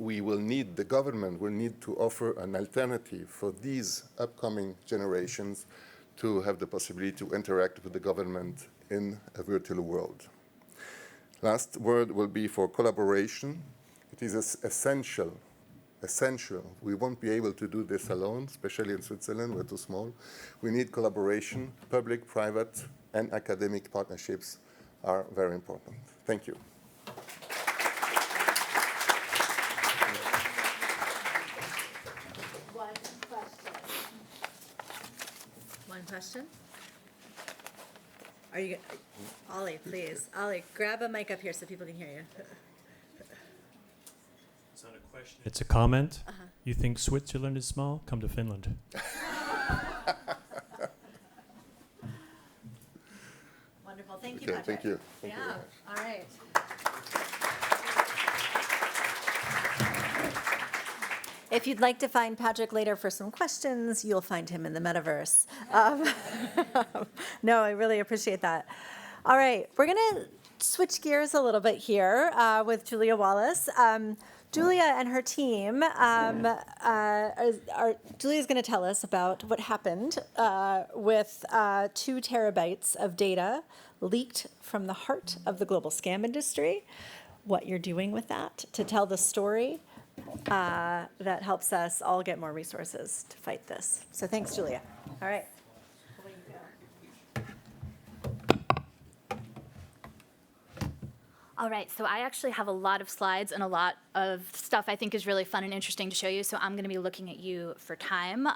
the government will need to offer an alternative for these upcoming generations to have the possibility to interact with the government in a virtual world. Last word will be for collaboration. It is essential. We won't be able to do this alone, especially in Switzerland, we're too small. We need collaboration. Public, private, and academic partnerships are very important. Thank you. One question? Are you, Olli, please. Olli, grab a mic up here so people can hear you. It's not a question. It's a comment. You think Switzerland is small? Come to Finland. Wonderful. Thank you, Okay, Patrick. thank you. Thank you Yeah, very much. all right. If you'd like to find Patrick later for some questions, you'll find him in the metaverse. No, I really appreciate that. All right, we're going to switch gears a little bit here with Julia Wallace. Julia and her team, Julia's going to tell us about what happened with 2 terabytes of data leaked from the heart of the global scam industry, what you're doing with that to tell the story that helps us all get more resources to fight this. So thanks, Julia. All right. All right, so I actually have a lot of slides and a lot of stuff I think is really fun and interesting to show you, so I'm going to be looking at you for time.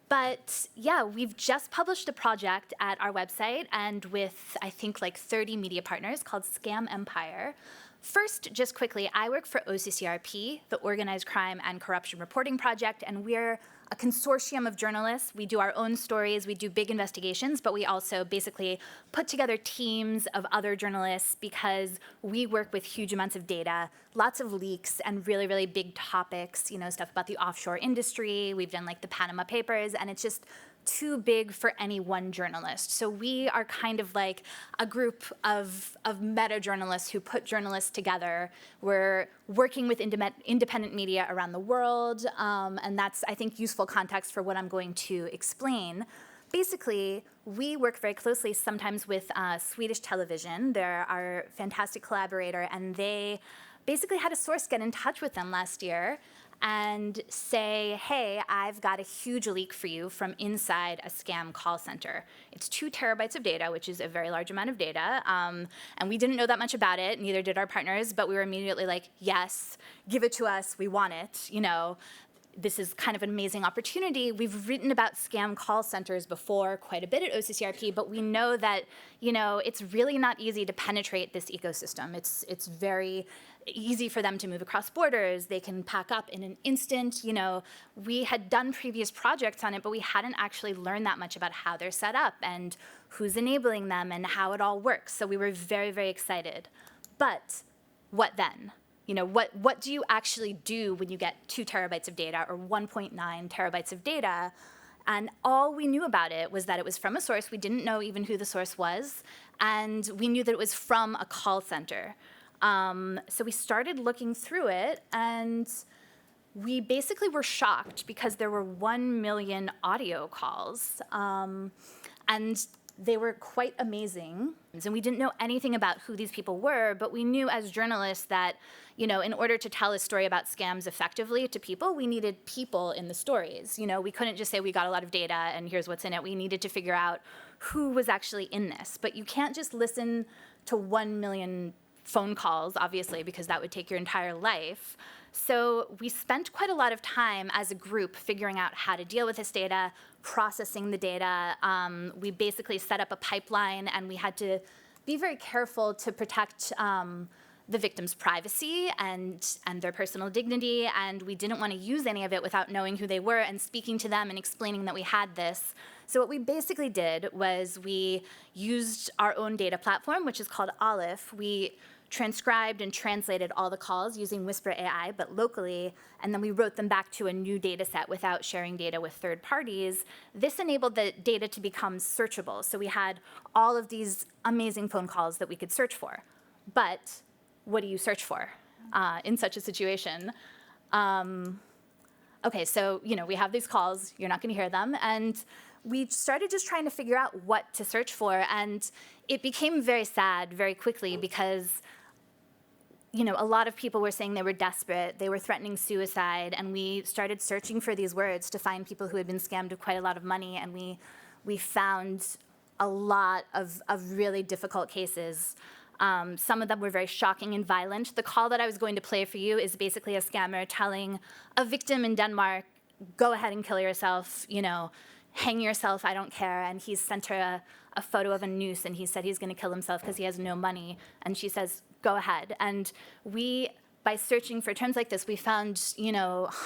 But yeah, we've just published a project at our website and with, I think, like 30 media partners called Scam Empire. First, just quickly, I work for OCCRP, the Organized Crime and Corruption Reporting Project, and we're a consortium of journalists. We do our own stories, we do big investigations, but we also basically put together teams of other journalists because we work with huge amounts of data, lots of leaks, and really, really big topics, you know, stuff about the offshore industry. We've done like the Panama Papers, and it's just too big for any one journalist. So we are kind of like a group of meta journalists who put journalists together. We're working with independent media around the world, and that's, I think, useful context for what I'm going to explain. Basically, we work very closely sometimes with Swedish television. They're our fantastic collaborator, and they basically had a source get in touch with them last year and say, hey, I've got a huge leak for you from inside a scam call center. It's 2 terabytes of data, which is a very large amount of data, and we didn't know that much about it, neither did our partners, but we were immediately like, yes, give it to us, we want it, you know. This is kind of an amazing opportunity. We've written about scam call centers before quite a bit at OCCRP, but we know that, you know, it's really not easy to penetrate this ecosystem. It's very easy for them to move across borders. They can pack up in an instant. You know, we had done previous projects on it, but we hadn't actually learned that much about how they're set up and who's enabling them and how it all works. So we were very, very excited. But what then? You know, what do you actually do when you get 2 terabytes of data or 1.9 terabytes of data? And all we knew about it was that it was from a source. We didn't know even who the source was. And we knew that it was from a call center. So we started looking through it, and we basically were shocked because there were 1 million audio calls. And they were quite amazing. And we didn't know anything about who these people were, but we knew as journalists that, you know, in order to tell a story about scams effectively to people, we needed people in the stories. You know, we couldn't just say we got a lot of data and here's what's in it. We needed to figure out who was actually in this. But you can't just listen to 1 million phone calls, obviously, because that would take your entire life. So we spent quite a lot of time as a group figuring out how to deal with this data, processing the data. We basically set up a pipeline, and we had to be very careful to protect the victim's privacy and their personal dignity, and we didn't want to use any of it without knowing who they were and speaking to them and explaining that we had this. So what we basically did was we used our own data platform, which is called Olli. We transcribed and translated all the calls using Whisper AI, but locally, and then we wrote them back to a new data set without sharing data with third parties. This enabled the data to become searchable. So we had all of these amazing phone calls that we could search for. But what do you search for in such a situation? Okay, so we have these calls, you're not gonna hear them, and we started just trying to figure out what to search for, and it became very sad very quickly because a lot of people were saying they were desperate, they were threatening suicide, and we started searching for these words to find people who had been scammed of quite a lot of money, and we found a lot of really difficult cases. Some of them were very shocking and violent. The call that I was going to play for you is basically a scammer telling a victim in Denmark, go ahead and kill yourself, hang yourself, I don't care. And he's sent her a photo of a noose, and he said he's gonna kill himself because he has no money. And she says, go ahead. And we, by searching for terms like this, we found,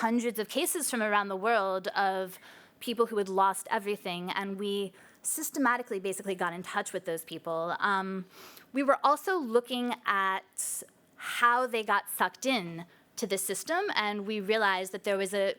hundreds of cases from around the world of people who had lost everything, and we systematically basically got in touch with those people. We were also looking at how they got sucked in to the system, and we realized that there was a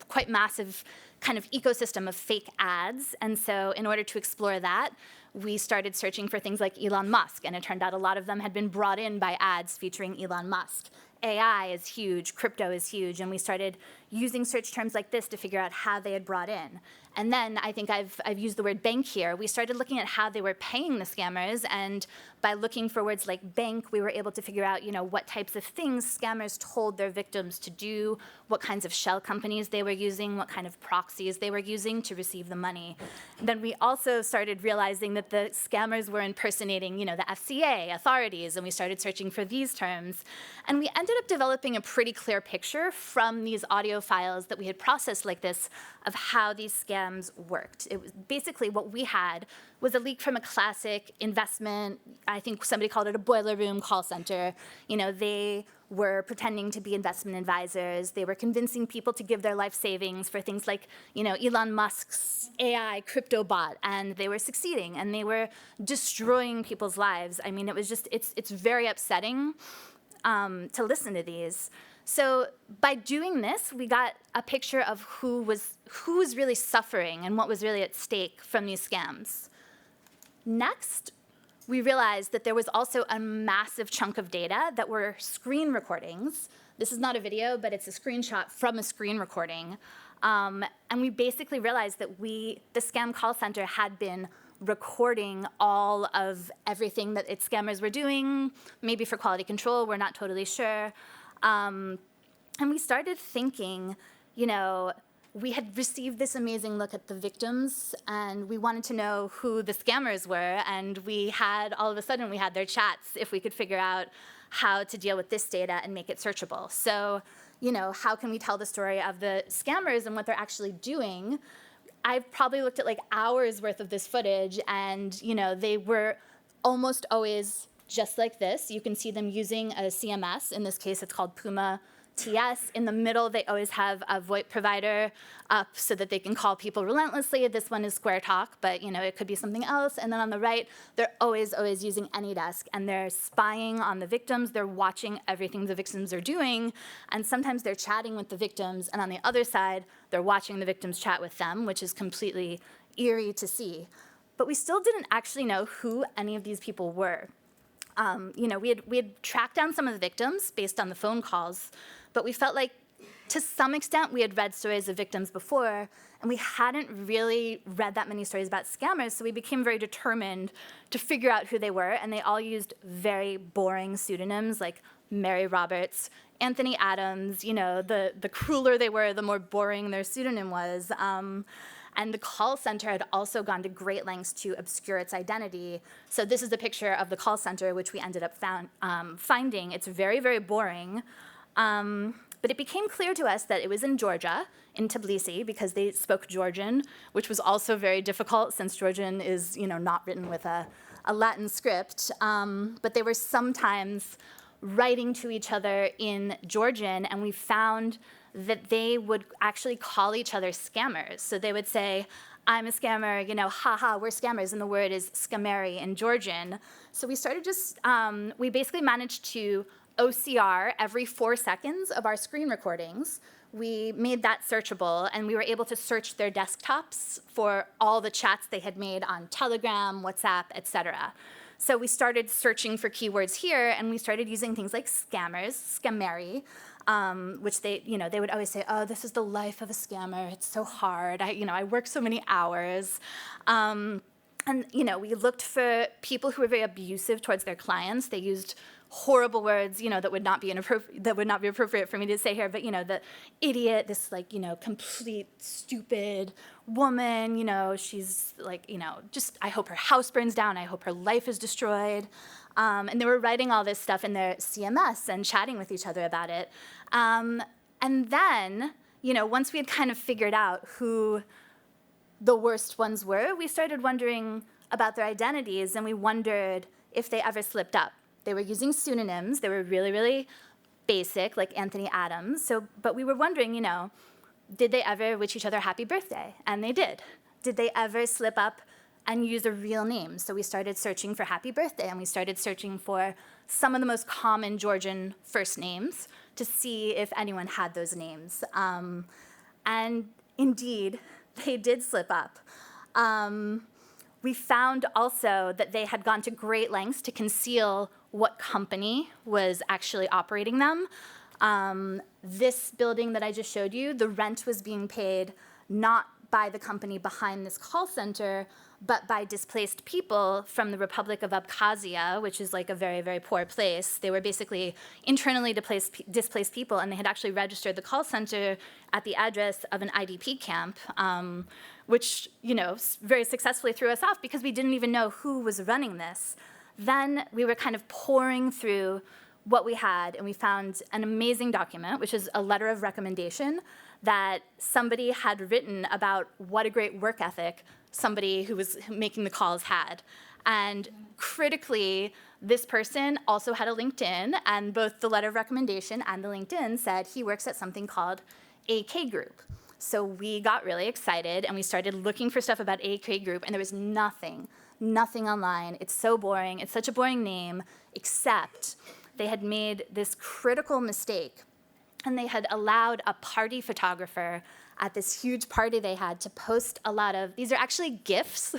quite massive kind of ecosystem of fake ads. And so in order to explore that, we started searching for things like Elon Musk, and it turned out a lot of them had been brought in by ads featuring Elon Musk. AI is huge, crypto is huge, and we started using search terms like this to figure out how they had brought in. And then I think I've used the word bank here. We started looking at how they were paying the scammers, and by looking for words like bank, we were able to figure out, what types of things scammers told their victims to do, what kinds of shell companies they were using, what kind of proxies they were using to receive the money. And then we also started realizing that the scammers were impersonating, the FCA, authorities, and we started searching for these terms. And we ended up developing a pretty clear picture from these audio files that we had processed like this of how these scams worked. It was basically what we had was a leak from a classic investment, I think somebody called it a boiler room call center. They were pretending to be investment advisors. They were convincing people to give their life savings for things like, Elon Musk's AI crypto bot, and they were succeeding, and they were destroying people's lives. I mean, it was just, it's very upsetting to listen to these. So by doing this, we got a picture of who was really suffering and what was really at stake from these scams. Next, we realized that there was also a massive chunk of data that were screen recordings. This is not a video, but it's a screenshot from a screen recording. And we basically realized that the scam call center had been recording all of everything that its scammers were doing, maybe for quality control, we're not totally sure. And we started thinking, we had received this amazing look at the victims, and we wanted to know who the scammers were, and all of a sudden we had their chats if we could figure out how to deal with this data and make it searchable. So, how can we tell the story of the scammers and what they're actually doing? I've probably looked at like hours worth of this footage, and they were almost always just like this. You can see them using a CMS. In this case, it's called Puma TS. In the middle, they always have a VoIP provider up so that they can call people relentlessly. This one is Square Talk, but it could be something else. And then on the right, they're always using AnyDesk, and they're spying on the victims. They're watching everything the victims are doing, and sometimes they're chatting with the victims, and on the other side, they're watching the victims chat with them, which is completely eerie to see. But we still didn't actually know who any of these people were. We had tracked down some of the victims based on the phone calls, but we felt like, to some extent, we had read stories of victims before, and we hadn't really read that many stories about scammers, so we became very determined to figure out who they were, and they all used very boring pseudonyms like Mary Roberts, Anthony Adams. The crueler they were, the more boring their pseudonym was. And the call center had also gone to great lengths to obscure its identity. So this is a picture of the call center, which we ended up finding. It's very, very boring. But it became clear to us that it was in Georgia, in Tbilisi, because they spoke Georgian, which was also very difficult since Georgian is, not written with a Latin script. But they were sometimes writing to each other in Georgian, and we found that they would actually call each other scammers. So they would say, I'm a scammer, haha, we're scammers, and the word is scameri in Georgian. So we started we basically managed to OCR every 4 seconds of our screen recordings. We made that searchable, and we were able to search their desktops for all the chats they had made on Telegram, WhatsApp, etc. So we started searching for keywords here, and we started using things like scammers, scameri, which they would always say, oh, this is the life of a scammer. It's so hard. I work so many hours. And we looked for people who were very abusive towards their clients. They used horrible words, that would not be appropriate for me to say here. But the idiot, this complete stupid woman. She's just I hope her house burns down. I hope her life is destroyed. And they were writing all this stuff in their CMS and chatting with each other about it. And then, once we had kind of figured out who the worst ones were, we started wondering about their identities, and we wondered if they ever slipped up. They were using pseudonyms. They were really, really basic, like Anthony Adams. But we were wondering, did they ever wish each other happy birthday? And they did. Did they ever slip up and use a real name? So we started searching for happy birthday, and we started searching for some of the most common Georgian first names to see if anyone had those names. And indeed, they did slip up. We found also that they had gone to great lengths to conceal what company was actually operating them. This building that I just showed you, the rent was being paid not by the company behind this call center, but by displaced people from the Republic of Abkhazia, which is like a very, very poor place. They were basically internally displaced people, and they had actually registered the call center at the address of an IDP camp, which very successfully threw us off because we didn't even know who was running this. Then we were kind of pouring through what we had, and we found an amazing document, which is a letter of recommendation that somebody had written about what a great work ethic somebody who was making the calls had. And critically, this person also had a LinkedIn, and both the letter of recommendation and the LinkedIn said he works at something called AK Group. So we got really excited, and we started looking for stuff about AK Group, and there was nothing online. It's so boring. It's such a boring name, except they had made this critical mistake, and they had allowed a party photographer at this huge party they had to post a lot of, these are actually GIFs.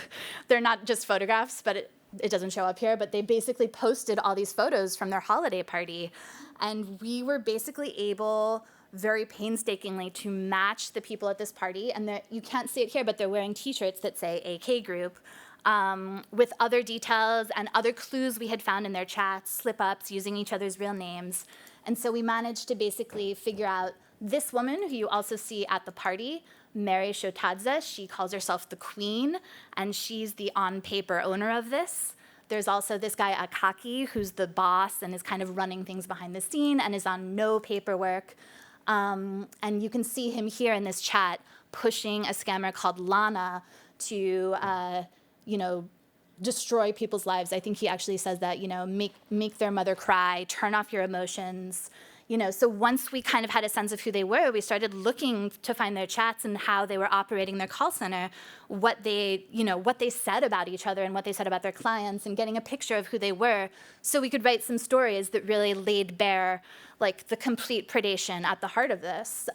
They're not just photographs, but it doesn't show up here, but they basically posted all these photos from their holiday party. And we were basically able, very painstakingly, to match the people at this party. And you can't see it here, but they're wearing T-shirts that say AK Group, with other details and other clues we had found in their chats, slip-ups, using each other's real names. And so we managed to basically figure out this woman, who you also see at the party, Mary Shotadze, she calls herself the Queen, and she's the on-paper owner of this. There's also this guy, Akaki, who's the boss and is kind of running things behind the scene and is on no paperwork. And you can see him here in this chat pushing a scammer called Lana to, destroy people's lives. I think he actually says that, make their mother cry, turn off your emotions. So once we kind of had a sense of who they were, we started looking to find their chats and how they were operating their call center, what they said about each other and what they said about their clients, and getting a picture of who they were, so we could write some stories that really laid bare the complete predation at the heart of this.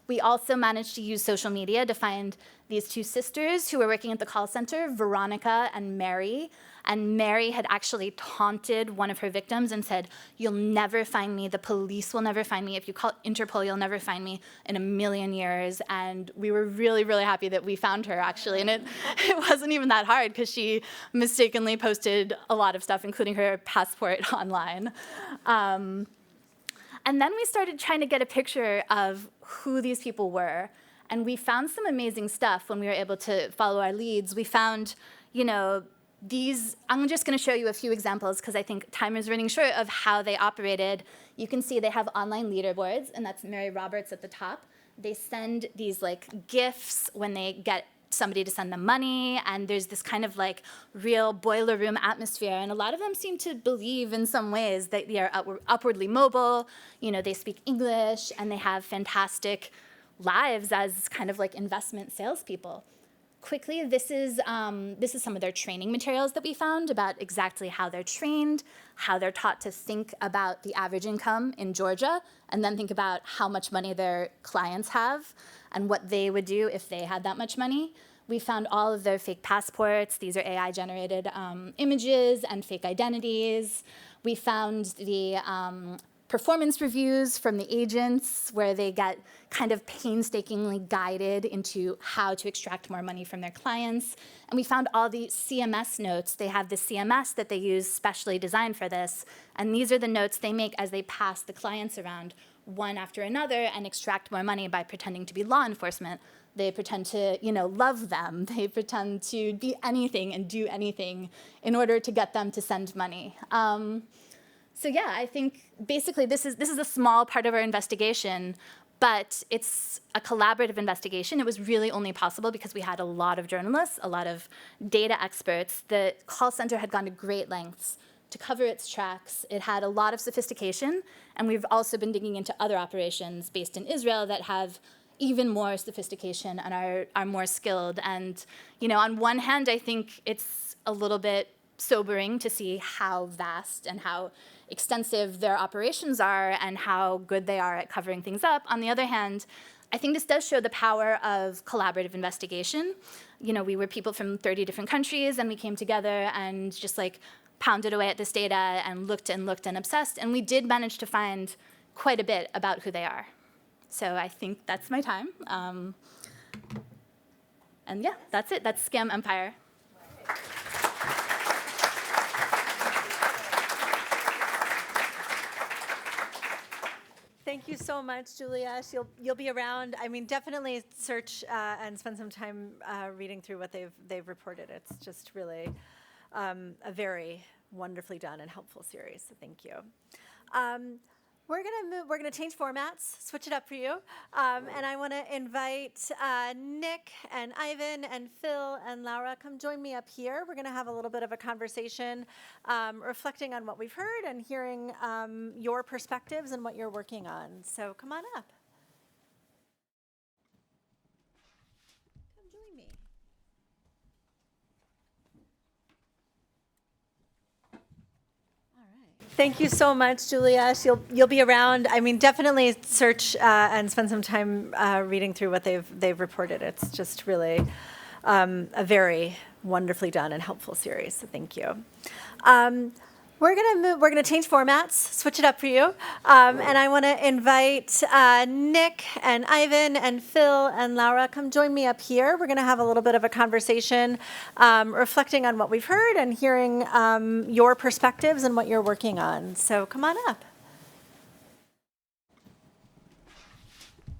We also managed to use social media to find these two sisters who were working at the call center, Veronica and Mary. And Mary had actually taunted one of her victims and said, "You'll never find me. The police will never find me. If you call Interpol, you'll never find me in a million years." And we were really, really happy that we found her, actually. And it wasn't even that hard, because she mistakenly posted a lot of stuff, including her passport, online. And then we started trying to get a picture of who these people were. And we found some amazing stuff when we were able to follow our leads. We found, I'm just going to show you a few examples, because I think time is running short, of how they operated. You can see they have online leaderboards, and that's Mary Roberts at the top. They send these gifts when they get somebody to send them money, and there's this kind of real boiler room atmosphere. And a lot of them seem to believe in some ways that they are upwardly mobile. They speak English, and they have fantastic lives as kind of investment salespeople. quickly, this is some of their training materials that we found about exactly how they're trained, how they're taught to think about the average income in Georgia, and then think about how much money their clients have and what they would do if they had that much money. We found all of their fake passports. These are AI-generated images and fake identities. We found the performance reviews from the agents where they get kind of painstakingly guided into how to extract more money from their clients. And we found all the CMS notes. They have the CMS that they use specially designed for this. And these are the notes they make as they pass the clients around one after another and extract more money by pretending to be law enforcement. They pretend to, love them. They pretend to be anything and do anything in order to get them to send money. So yeah, I think basically this is a small part of our investigation, but it's a collaborative investigation. It was really only possible because we had a lot of journalists, a lot of data experts. The call center had gone to great lengths to cover its tracks. It had a lot of sophistication, and we've also been digging into other operations based in Israel that have even more sophistication and are more skilled. And on one hand, I think it's a little bit sobering to see how vast and how extensive their operations are and how good they are at covering things up. On the other hand, I think this does show the power of collaborative investigation. We were people from 30 different countries, and we came together and just pounded away at this data and looked and obsessed, and we did manage to find quite a bit about who they are. So I think that's my time. And yeah, that's it. That's Scam Empire. Thank you so much, Julia. You'll be around. I mean, definitely search and spend some time reading through what they've reported. It's just really a very wonderfully done and helpful series. So thank you. We're gonna change formats, switch it up for you, and I want to invite Nick and Ivan and Phil and Laura. Come join me up here. We're gonna have a little bit of a conversation, reflecting on what we've heard and hearing your perspectives and what you're working on. So come on up. Come join me. Thank you so much, Julia. You'll be around. I mean, definitely search and spend some time reading through what they've reported. It's just really a very wonderfully done and helpful series. So thank you. We're gonna change formats, switch it up for you, and I want to invite Nick and Ivan and Phil and Laura. Come join me up here. We're gonna have a little bit of a conversation, reflecting on what we've heard and hearing your perspectives and what you're working on. So come on up.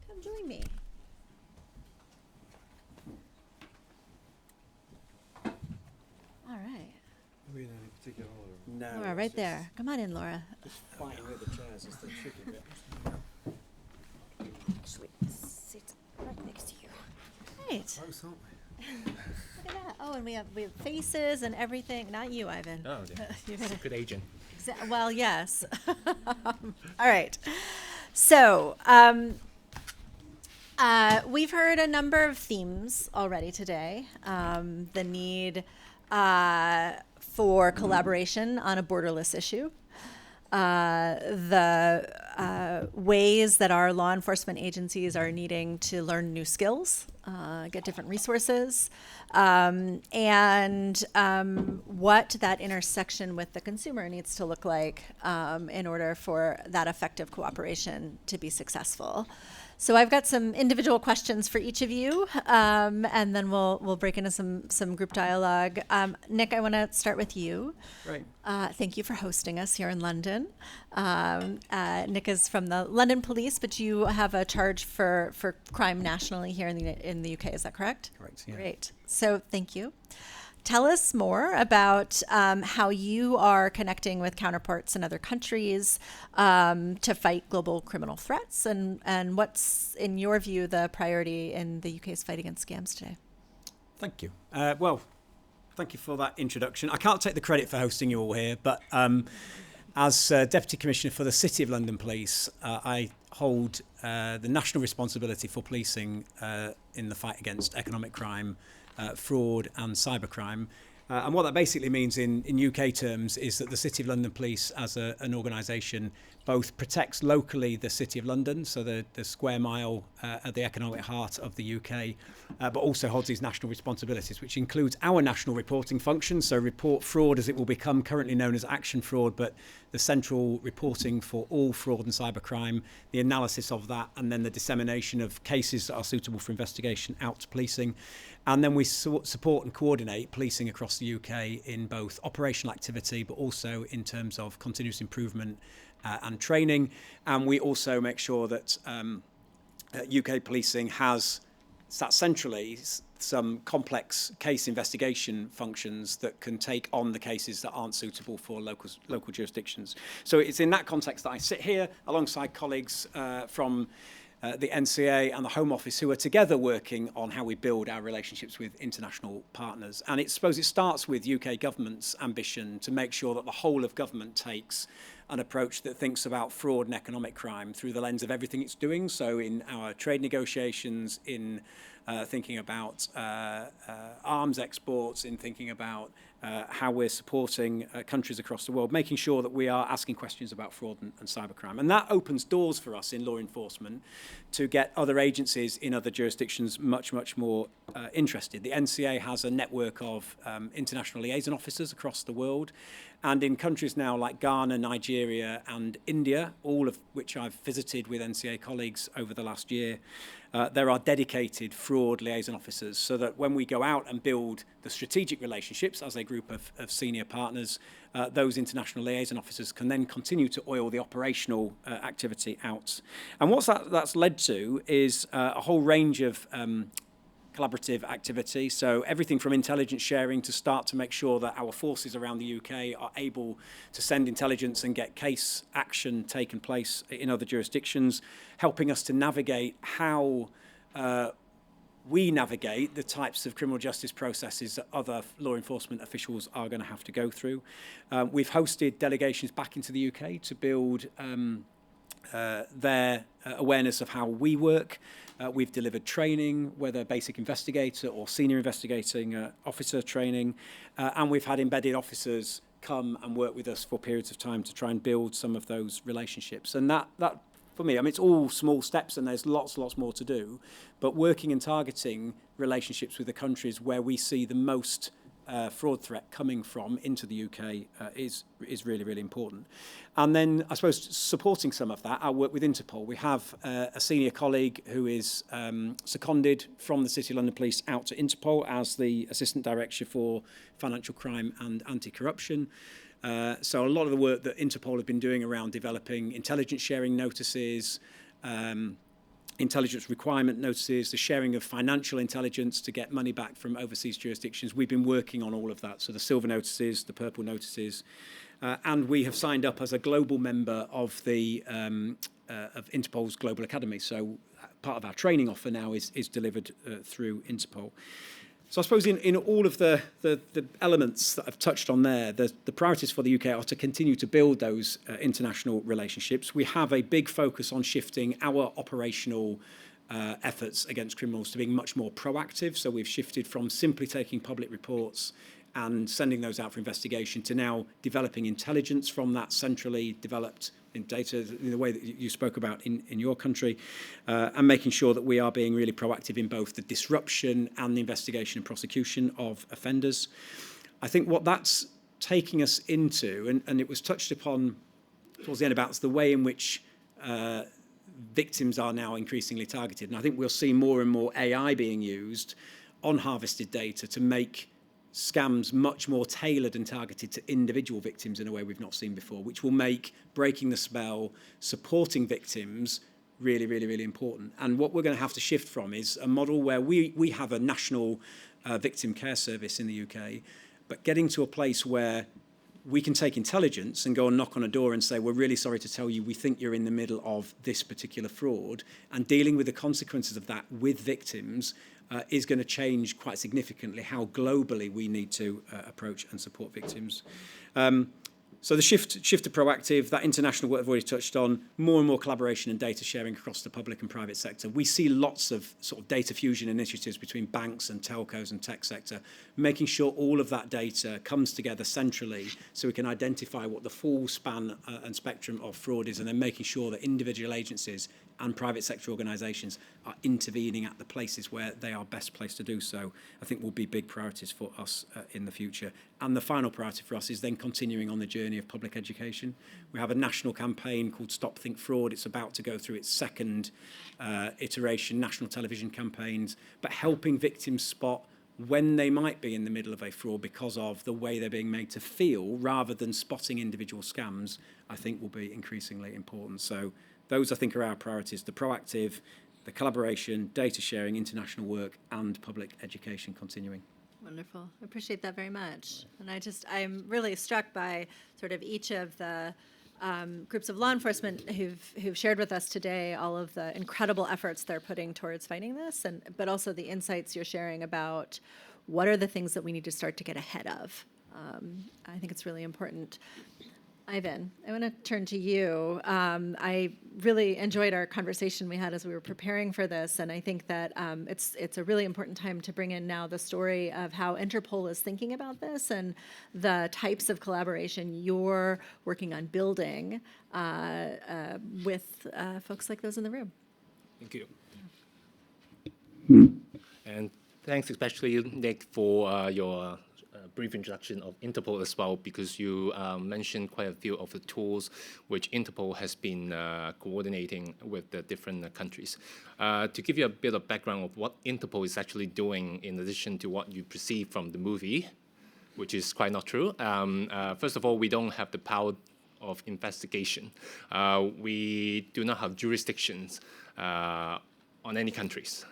Come join me. All right. No, Laura, right there. Come on in, Laura. Just fighting with the chairs is the tricky bit. Actually, sit right next to you. Right. Close, aren't we? Look at that. Oh, and we have faces and everything. Not you, Ivan. Oh, yeah. Good agent. Well, yes. All right. So, we've heard a number of themes already today. The need for collaboration on a borderless issue, the ways that our law enforcement agencies are needing to learn new skills, get different resources, and what that intersection with the consumer needs to look like in order for that effective cooperation to be successful. So I've got some individual questions for each of you, and then we'll break into some group dialogue. Nick, I want to start with you. Right. Thank you for hosting us here in London. Nick is from the London Police, but you have a charge for crime nationally here in the UK. Is that correct? Correct. Yeah. Great. So thank you. Tell us more about how you are connecting with counterparts in other countries to fight global criminal threats, and what's, in your view, the priority in the UK's fight against scams today? Thank you. Well, thank you for that introduction. I can't take the credit for hosting you all here, but as Deputy Commissioner for the City of London Police, I hold the national responsibility for policing in the fight against economic crime fraud and cybercrime. And what that basically means in UK terms is that the City of London Police as an organisation both protects locally the City of London, so the square mile at the economic heart of the UK, but also holds these national responsibilities, which includes our national reporting function, so report fraud as it will become, currently known as action fraud, but the central reporting for all fraud and cybercrime, the analysis of that, and then the dissemination of cases that are suitable for investigation out to policing. And then we support and coordinate policing across the UK in both operational activity, but also in terms of continuous improvement and training. And we also make sure that UK policing has sat centrally some complex case investigation functions that can take on the cases that aren't suitable for local jurisdictions. So it's in that context that I sit here alongside colleagues from the NCA and the Home Office, who are together working on how we build our relationships with international partners. And I suppose it starts with UK government's ambition to make sure that the whole of government takes an approach that thinks about fraud and economic crime through the lens of everything it's doing. So in our trade negotiations, in thinking about arms exports, in thinking about how we're supporting countries across the world, making sure that we are asking questions about fraud and cybercrime. And that opens doors for us in law enforcement to get other agencies in other jurisdictions much, much more interested. The NCA has a network of international liaison officers across the world. And in countries now like Ghana, Nigeria and India, all of which I've visited with NCA colleagues over the last year, there are dedicated fraud liaison officers, so that when we go out and build the strategic relationships as a group of senior partners, those international liaison officers can then continue to oil the operational activity out. And what that's led to is a whole range of collaborative activity. So everything from intelligence sharing to start to make sure that our forces around the UK are able to send intelligence and get case action taken place in other jurisdictions, helping us to navigate how we navigate the types of criminal justice processes that other law enforcement officials are going to have to go through. We've hosted delegations back into the UK to build their awareness of how we work. We've delivered training, whether basic investigator or senior investigating officer training, and we've had embedded officers come and work with us for periods of time to try and build some of those relationships. And that for me, I mean, it's all small steps and there's lots more to do, but working and targeting relationships with the countries where we see the most fraud threat coming from into the UK is really, really important. And then I suppose supporting some of that, I work with Interpol. We have a senior colleague who is seconded from the City of London Police out to Interpol as the Assistant Director for Financial Crime and Anti-Corruption. So a lot of the work that Interpol have been doing around developing intelligence sharing notices, intelligence requirement notices, the sharing of financial intelligence to get money back from overseas jurisdictions. We've been working on all of that. So the silver notices, the purple notices, and we have signed up as a global member of the of Interpol's Global Academy. So part of our training offer now is delivered through Interpol. So I suppose in all of the elements that I've touched on there, the priorities for the UK are to continue to build those international relationships. We have a big focus on shifting our operational efforts against criminals to being much more proactive. So we've shifted from simply taking public reports and sending those out for investigation to now developing intelligence from that centrally developed in data in the way that you spoke about in your country, and making sure that we are being really proactive in both the disruption and the investigation and prosecution of offenders. I think what that's taking us into, and it was touched upon towards the end about the way in which victims are now increasingly targeted. And I think we'll see more and more AI being used on harvested data to make scams much more tailored and targeted to individual victims in a way we've not seen before, which will make breaking the spell, supporting victims really, really, really important. And what we're going to have to shift from is a model where we have a national victim care service in the UK, but getting to a place where we can take intelligence and go and knock on a door and say, we're really sorry to tell you, we think you're in the middle of this particular fraud, and dealing with the consequences of that with victims is going to change quite significantly how globally we need to approach and support victims. So the shift to proactive, that international work I've already touched on, more and more collaboration and data sharing across the public and private sector. We see lots of sort of data fusion initiatives between banks and telcos and tech sector, making sure all of that data comes together centrally so we can identify what the full span and spectrum of fraud is, and then making sure that individual agencies and private sector organisations are intervening at the places where they are best placed to do so, I think will be big priorities for us in the future. And the final priority for us is then continuing on the journey of public education. We have a national campaign called Stop Think Fraud. It's about to go through its second iteration, national television campaigns, but helping victims spot when they might be in the middle of a fraud because of the way they're being made to feel, rather than spotting individual scams, I think will be increasingly important. So those, I think, are our priorities: the proactive, the collaboration, data sharing, international work, and public education continuing. Wonderful. I appreciate that very much. And I'm really struck by sort of each of the groups of law enforcement who've shared with us today all of the incredible efforts they're putting towards fighting this, but also the insights you're sharing about what are the things that we need to start to get ahead of. I think it's really important. Ivan, I want to turn to you. I really enjoyed our conversation we had as we were preparing for this, and I think that it's a really important time to bring in now the story of how Interpol is thinking about this and the types of collaboration you're working on building with folks like those in the room. Thank you. And thanks especially, Nick, for your brief introduction of Interpol as well, because you mentioned quite a few of the tools which Interpol has been coordinating with the different countries. To give you a bit of background of what Interpol is actually doing, in addition to what you perceive from the movie, which is quite not true. First of all, we don't have the power of investigation. We do not have jurisdictions on any countries.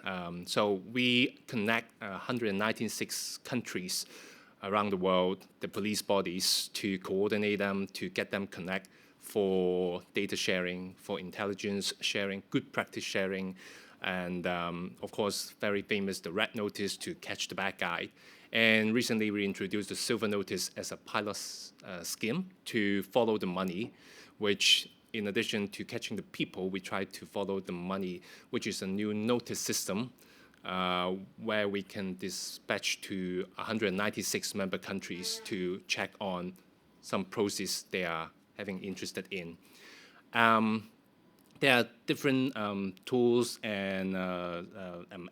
So we connect 196 countries around the world, the police bodies, to coordinate them, to get them connect for data sharing, for intelligence sharing, good practice sharing, and of course, very famous, the red notice to catch the bad guy. And recently we introduced the silver notice as a pilot scheme to follow the money, which in addition to catching the people, we try to follow the money, which is a new notice system where we can dispatch to 196 member countries to check on some process they are having interested in. There are different tools and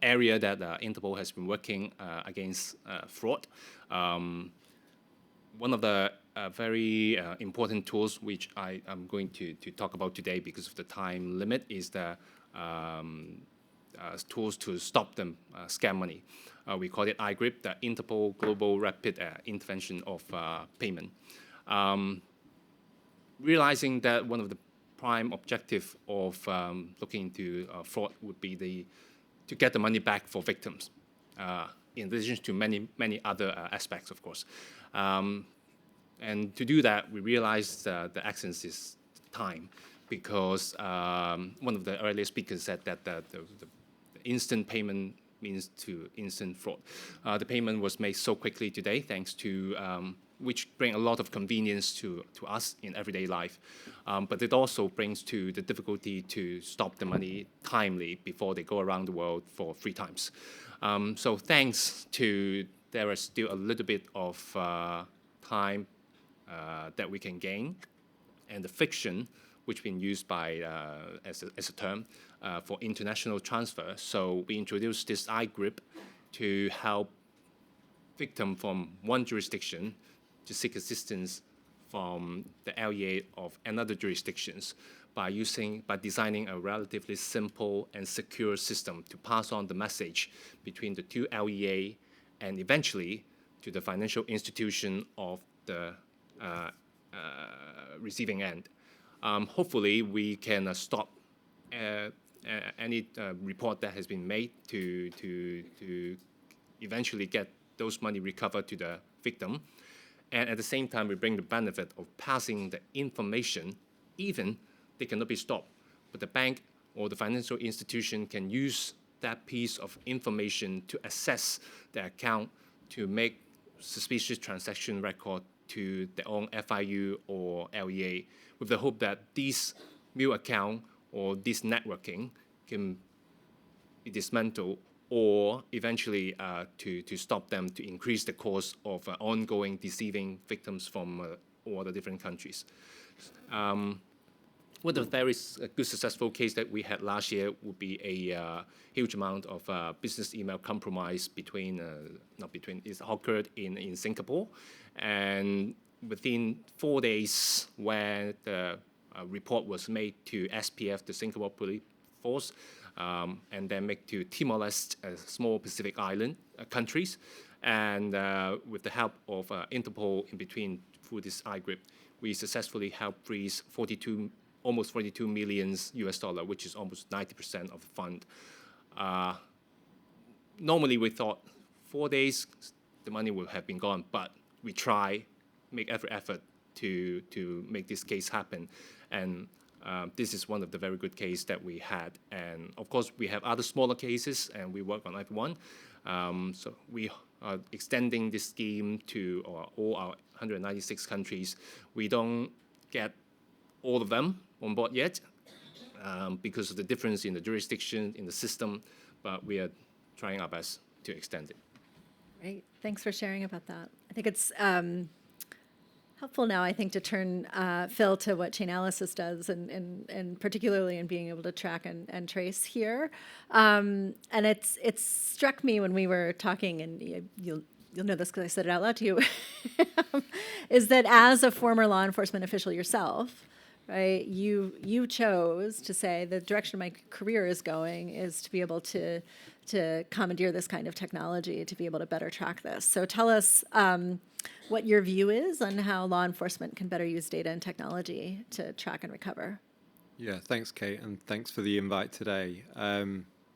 area that Interpol has been working against fraud. One of the very important tools which I am going to talk about today because of the time limit is the tools to stop them scam money. We call it iGrip, the Interpol Global Rapid Intervention of Payment. Realizing that one of the prime objective of looking into fraud would be to get the money back for victims, in addition to many other aspects, of course. And to do that, we realized the essence is time, because one of the earlier speakers said that the instant payment means to instant fraud. The payment was made so quickly today, thanks to which bring a lot of convenience to us in everyday life. But it also brings to the difficulty to stop the money timely before they go around the world for 3 times. So thanks to, there is still a little bit of time that we can gain, and the friction which been used by as a term for international transfer. So we introduced this iGrip to help victim from one jurisdiction to seek assistance from the LEA of another jurisdictions by designing a relatively simple and secure system to pass on the message between the 2 LEA and eventually to the financial institution of the receiving end. Hopefully, we can stop any report that has been made to eventually get those money recovered to the victim. And at the same time, we bring the benefit of passing the information, even they cannot be stopped. But the bank or the financial institution can use that piece of information to assess the account, to make suspicious transaction record, to their own FIU or LEA, with the hope that this mule account or this networking can be dismantled, or eventually to stop them, to increase the cost of ongoing deceiving victims from all the different countries. One of the very good successful case that we had last year would be a huge amount of business email compromise it occurred in Singapore. And within 4 days, when the report was made to SPF, the Singapore Police Force, and then made to Timor-Leste, a small Pacific island countries, and with the help of Interpol in between through this iGrip, we successfully helped freeze almost 42 million US dollar, which is almost 90% of the fund. Normally we thought 4 days, the money would have been gone, but we make every effort to make this case happen. And this is one of the very good cases that we had. And of course, we have other smaller cases, and we work on every one. So we are extending this scheme to all our 196 countries. We don't get all of them on board yet because of the difference in the jurisdiction, in the system, but we are trying our best to extend it. Great. Thanks for sharing about that. I think it's helpful now, I think, to turn Phil to what Chainalysis does, and particularly in being able to track and trace here. And it's struck me when we were talking, and you'll know this because I said it out loud to you, is that as a former law enforcement official yourself, right, you chose to say the direction my career is going is to be able to commandeer this kind of technology to be able to better track this. So tell us what your view is on how law enforcement can better use data and technology to track and recover. Yeah, thanks, Kate, and thanks for the invite today.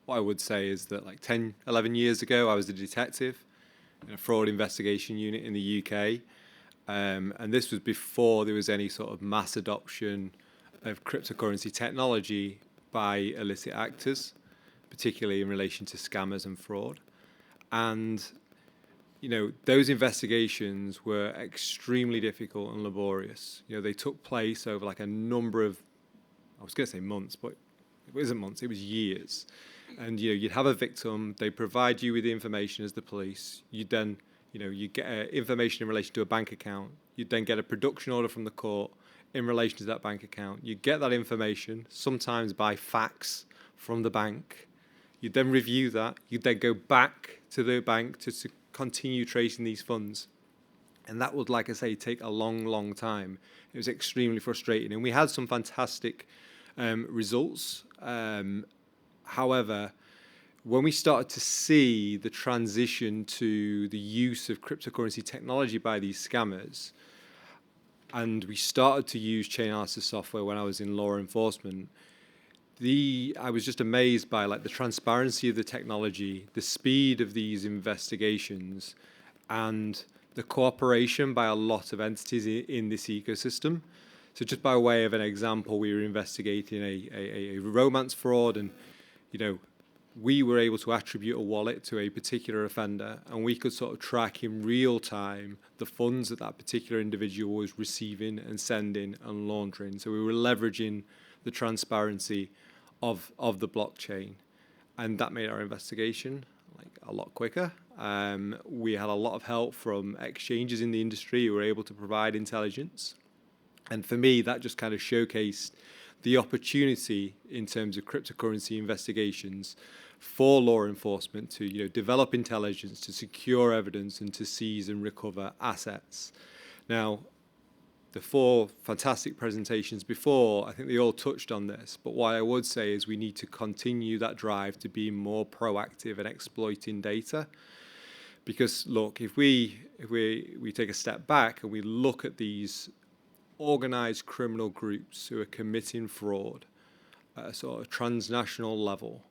What I would say is that like 10, 11 years ago, I was a detective in a fraud investigation unit in the UK. And this was before there was any sort of mass adoption of cryptocurrency technology by illicit actors, particularly in relation to scammers and fraud. And, you know, those investigations were extremely difficult and laborious. You know, they took place over like a number of, I was going to say months, but it wasn't months, it was years. And, you know, you'd have a victim, they provide you with the information as the police, you'd then, you know, you get information in relation to a bank account. You'd then get a production order from the court in relation to that bank account. You get that information, sometimes by fax from the bank. You'd then review that. You'd then go back to the bank to continue tracing these funds. And that would, like I say, take a long, long time. It was extremely frustrating. And we had some fantastic results. However, when we started to see the transition to the use of cryptocurrency technology by these scammers, and we started to use Chainalysis software when I was in law enforcement, I was just amazed by like the transparency of the technology, the speed of these investigations, and the cooperation by a lot of entities in this ecosystem. So just by way of an example, we were investigating a romance fraud, and you know, we were able to attribute a wallet to a particular offender, and we could sort of track in real time the funds that that particular individual was receiving and sending and laundering. So we were leveraging the transparency of the blockchain, and that made our investigation like a lot quicker. We had a lot of help from exchanges in the industry who were able to provide intelligence. And for me, that just kind of showcased the opportunity in terms of cryptocurrency investigations for law enforcement to, you know, develop intelligence, to secure evidence, and to seize and recover assets. Now, the 4 fantastic presentations before, I think they all touched on this, but what I would say is we need to continue that drive to be more proactive in exploiting data. Because look, if we take a step back and we look at these organized criminal groups who are committing fraud at a sort of transnational level,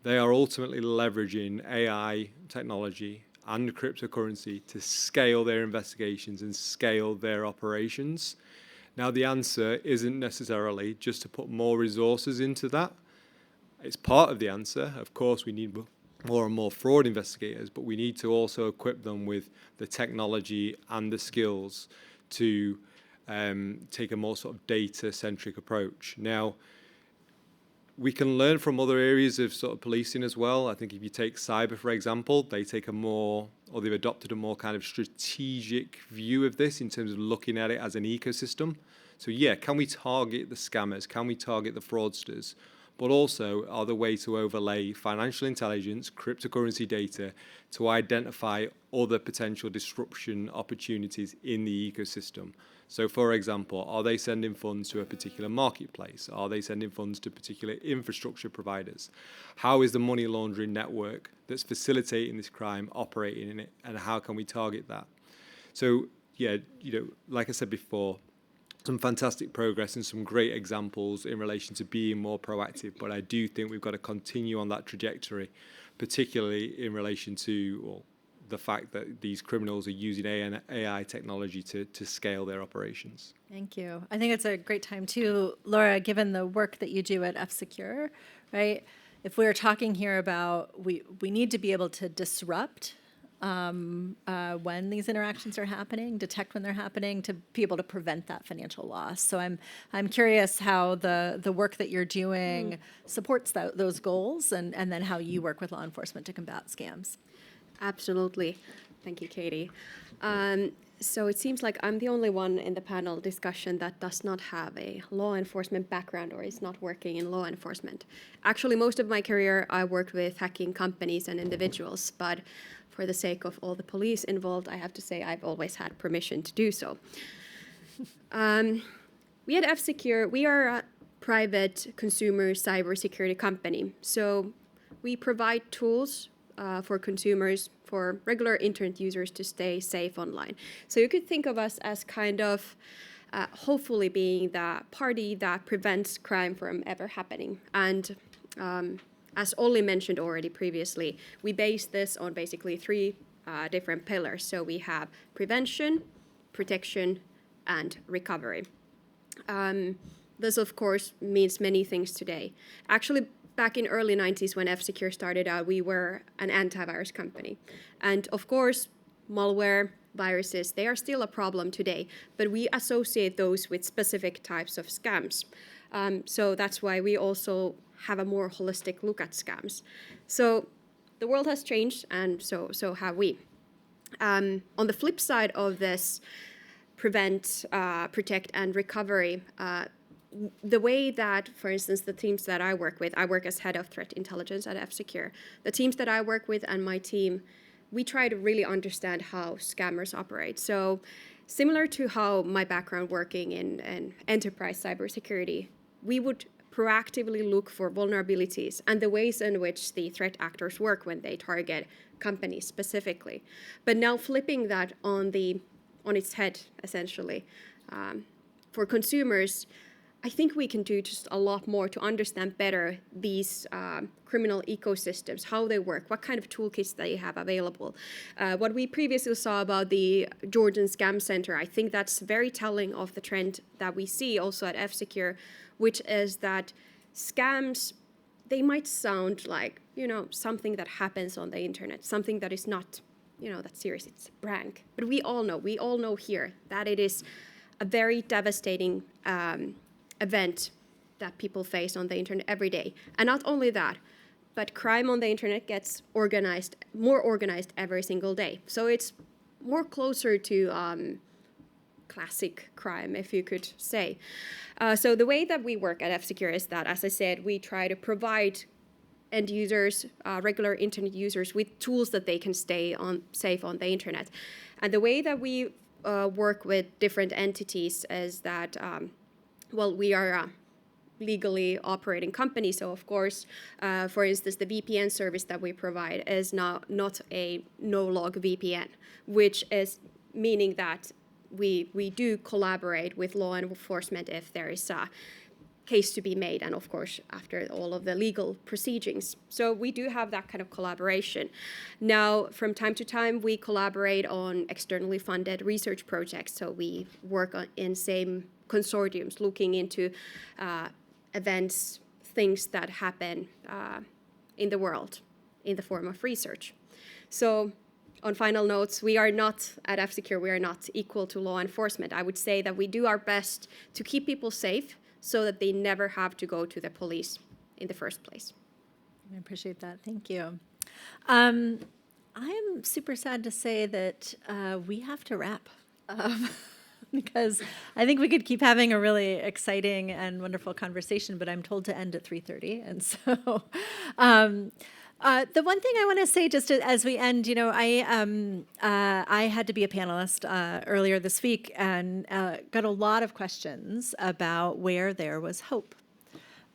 they are ultimately leveraging AI technology and cryptocurrency to scale their investigations and scale their operations. Now, the answer isn't necessarily just to put more resources into that. It's part of the answer. Of course, we need more and more fraud investigators, but we need to also equip them with the technology and the skills to take a more sort of data-centric approach. Now, we can learn from other areas of sort of policing as well. I think if you take cyber, for example, they've adopted a more kind of strategic view of this in terms of looking at it as an ecosystem. So yeah, can we target the scammers? Can we target the fraudsters? But also, are there ways to overlay financial intelligence, cryptocurrency data to identify other potential disruption opportunities in the ecosystem? So, for example, are they sending funds to a particular marketplace? Are they sending funds to particular infrastructure providers? How is the money laundering network that's facilitating this crime operating in it, and how can we target that? So, yeah, like I said before, some fantastic progress and some great examples in relation to being more proactive, but I do think we've got to continue on that trajectory, particularly in relation to the fact that these criminals are using AI technology to scale their operations. Thank you. I think it's a great time too, Laura, given the work that you do at F-Secure, right? If we're talking here about we need to be able to disrupt when these interactions are happening, detect when they're happening, to be able to prevent that financial loss. So I'm curious how the work that you're doing supports those goals, and then how you work with law enforcement to combat scams. Absolutely. Thank you, Katie. So it seems like I'm the only one in the panel discussion that does not have a law enforcement background or is not working in law enforcement. Actually, most of my career I worked with hacking companies and individuals, but for the sake of all the police involved, I have to say I've always had permission to do so. We at F-Secure, we are a private consumer cybersecurity company. So we provide tools for consumers, for regular internet users to stay safe online. So you could think of us as kind of hopefully being the party that prevents crime from ever happening. And as Olli mentioned already previously, we base this on basically three different pillars. So we have prevention, protection, and recovery. This, of course, means many things today. Actually, back in early 90s when F-Secure started out, we were an antivirus company. And of course, malware, viruses, they are still a problem today, but we associate those with specific types of scams. So that's why we also have a more holistic look at scams. So the world has changed, and so have we. On the flip side of this prevent, protect, and recovery, the way that, for instance, the teams that I work with, I work as head of threat intelligence at F-Secure. The teams that I work with and my team, we try to really understand how scammers operate. So similar to how my background working in enterprise cybersecurity, we would proactively look for vulnerabilities and the ways in which the threat actors work when they target companies specifically. But now flipping that on its head, essentially, for consumers, I think we can do just a lot more to understand better these criminal ecosystems, how they work, what kind of toolkits they have available. What we previously saw about the Georgian Scam Center, I think that's very telling of the trend that we see also at F-Secure, which is that scams, they might sound like, something that happens on the internet, something that is not, that serious, it's a prank. But we all know here that it is a very devastating event that people face on the internet every day. And not only that, but crime on the internet gets more organized every single day. So it's more closer to classic crime, if you could say. So the way that we work at F-Secure is that, as I said, we try to provide end users, regular internet users, with tools that they can stay safe on the internet. And the way that we work with different entities is that we are a legally operating company. So of course, for instance, the VPN service that we provide is not a no-log VPN, which is meaning that we do collaborate with law enforcement if there is a case to be made, and of course after all of the legal proceedings. So we do have that kind of collaboration. Now, from time to time, we collaborate on externally funded research projects. So we work in same consortiums looking into events, things that happen in the world in the form of research. So on final notes, we are not, at F-Secure, we are not equal to law enforcement. I would say that we do our best to keep people safe so that they never have to go to the police in the first place. I appreciate that. Thank you. I am super sad to say that we have to wrap. Because I think we could keep having a really exciting and wonderful conversation, but I'm told to end at 3:30. And so the one thing I want to say just as we end, I had to be a panelist earlier this week and got a lot of questions about where there was hope.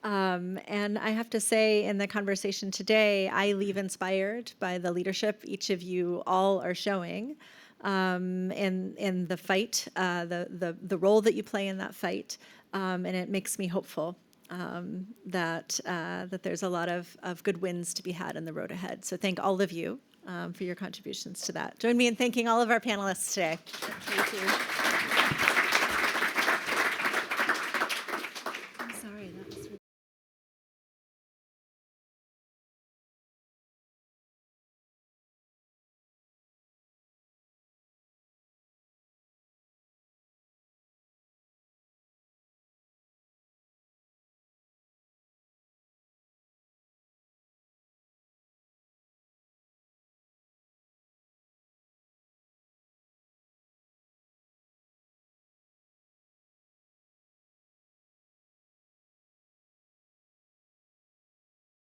And I have to say in the conversation today, I leave inspired by the leadership each of you all are showing. In the fight, the role that you play in that fight, and it makes me hopeful that there's a lot of good wins to be had in the road ahead. So thank all of you for your contributions to that. Join me in thanking all of our panelists today. Thank you.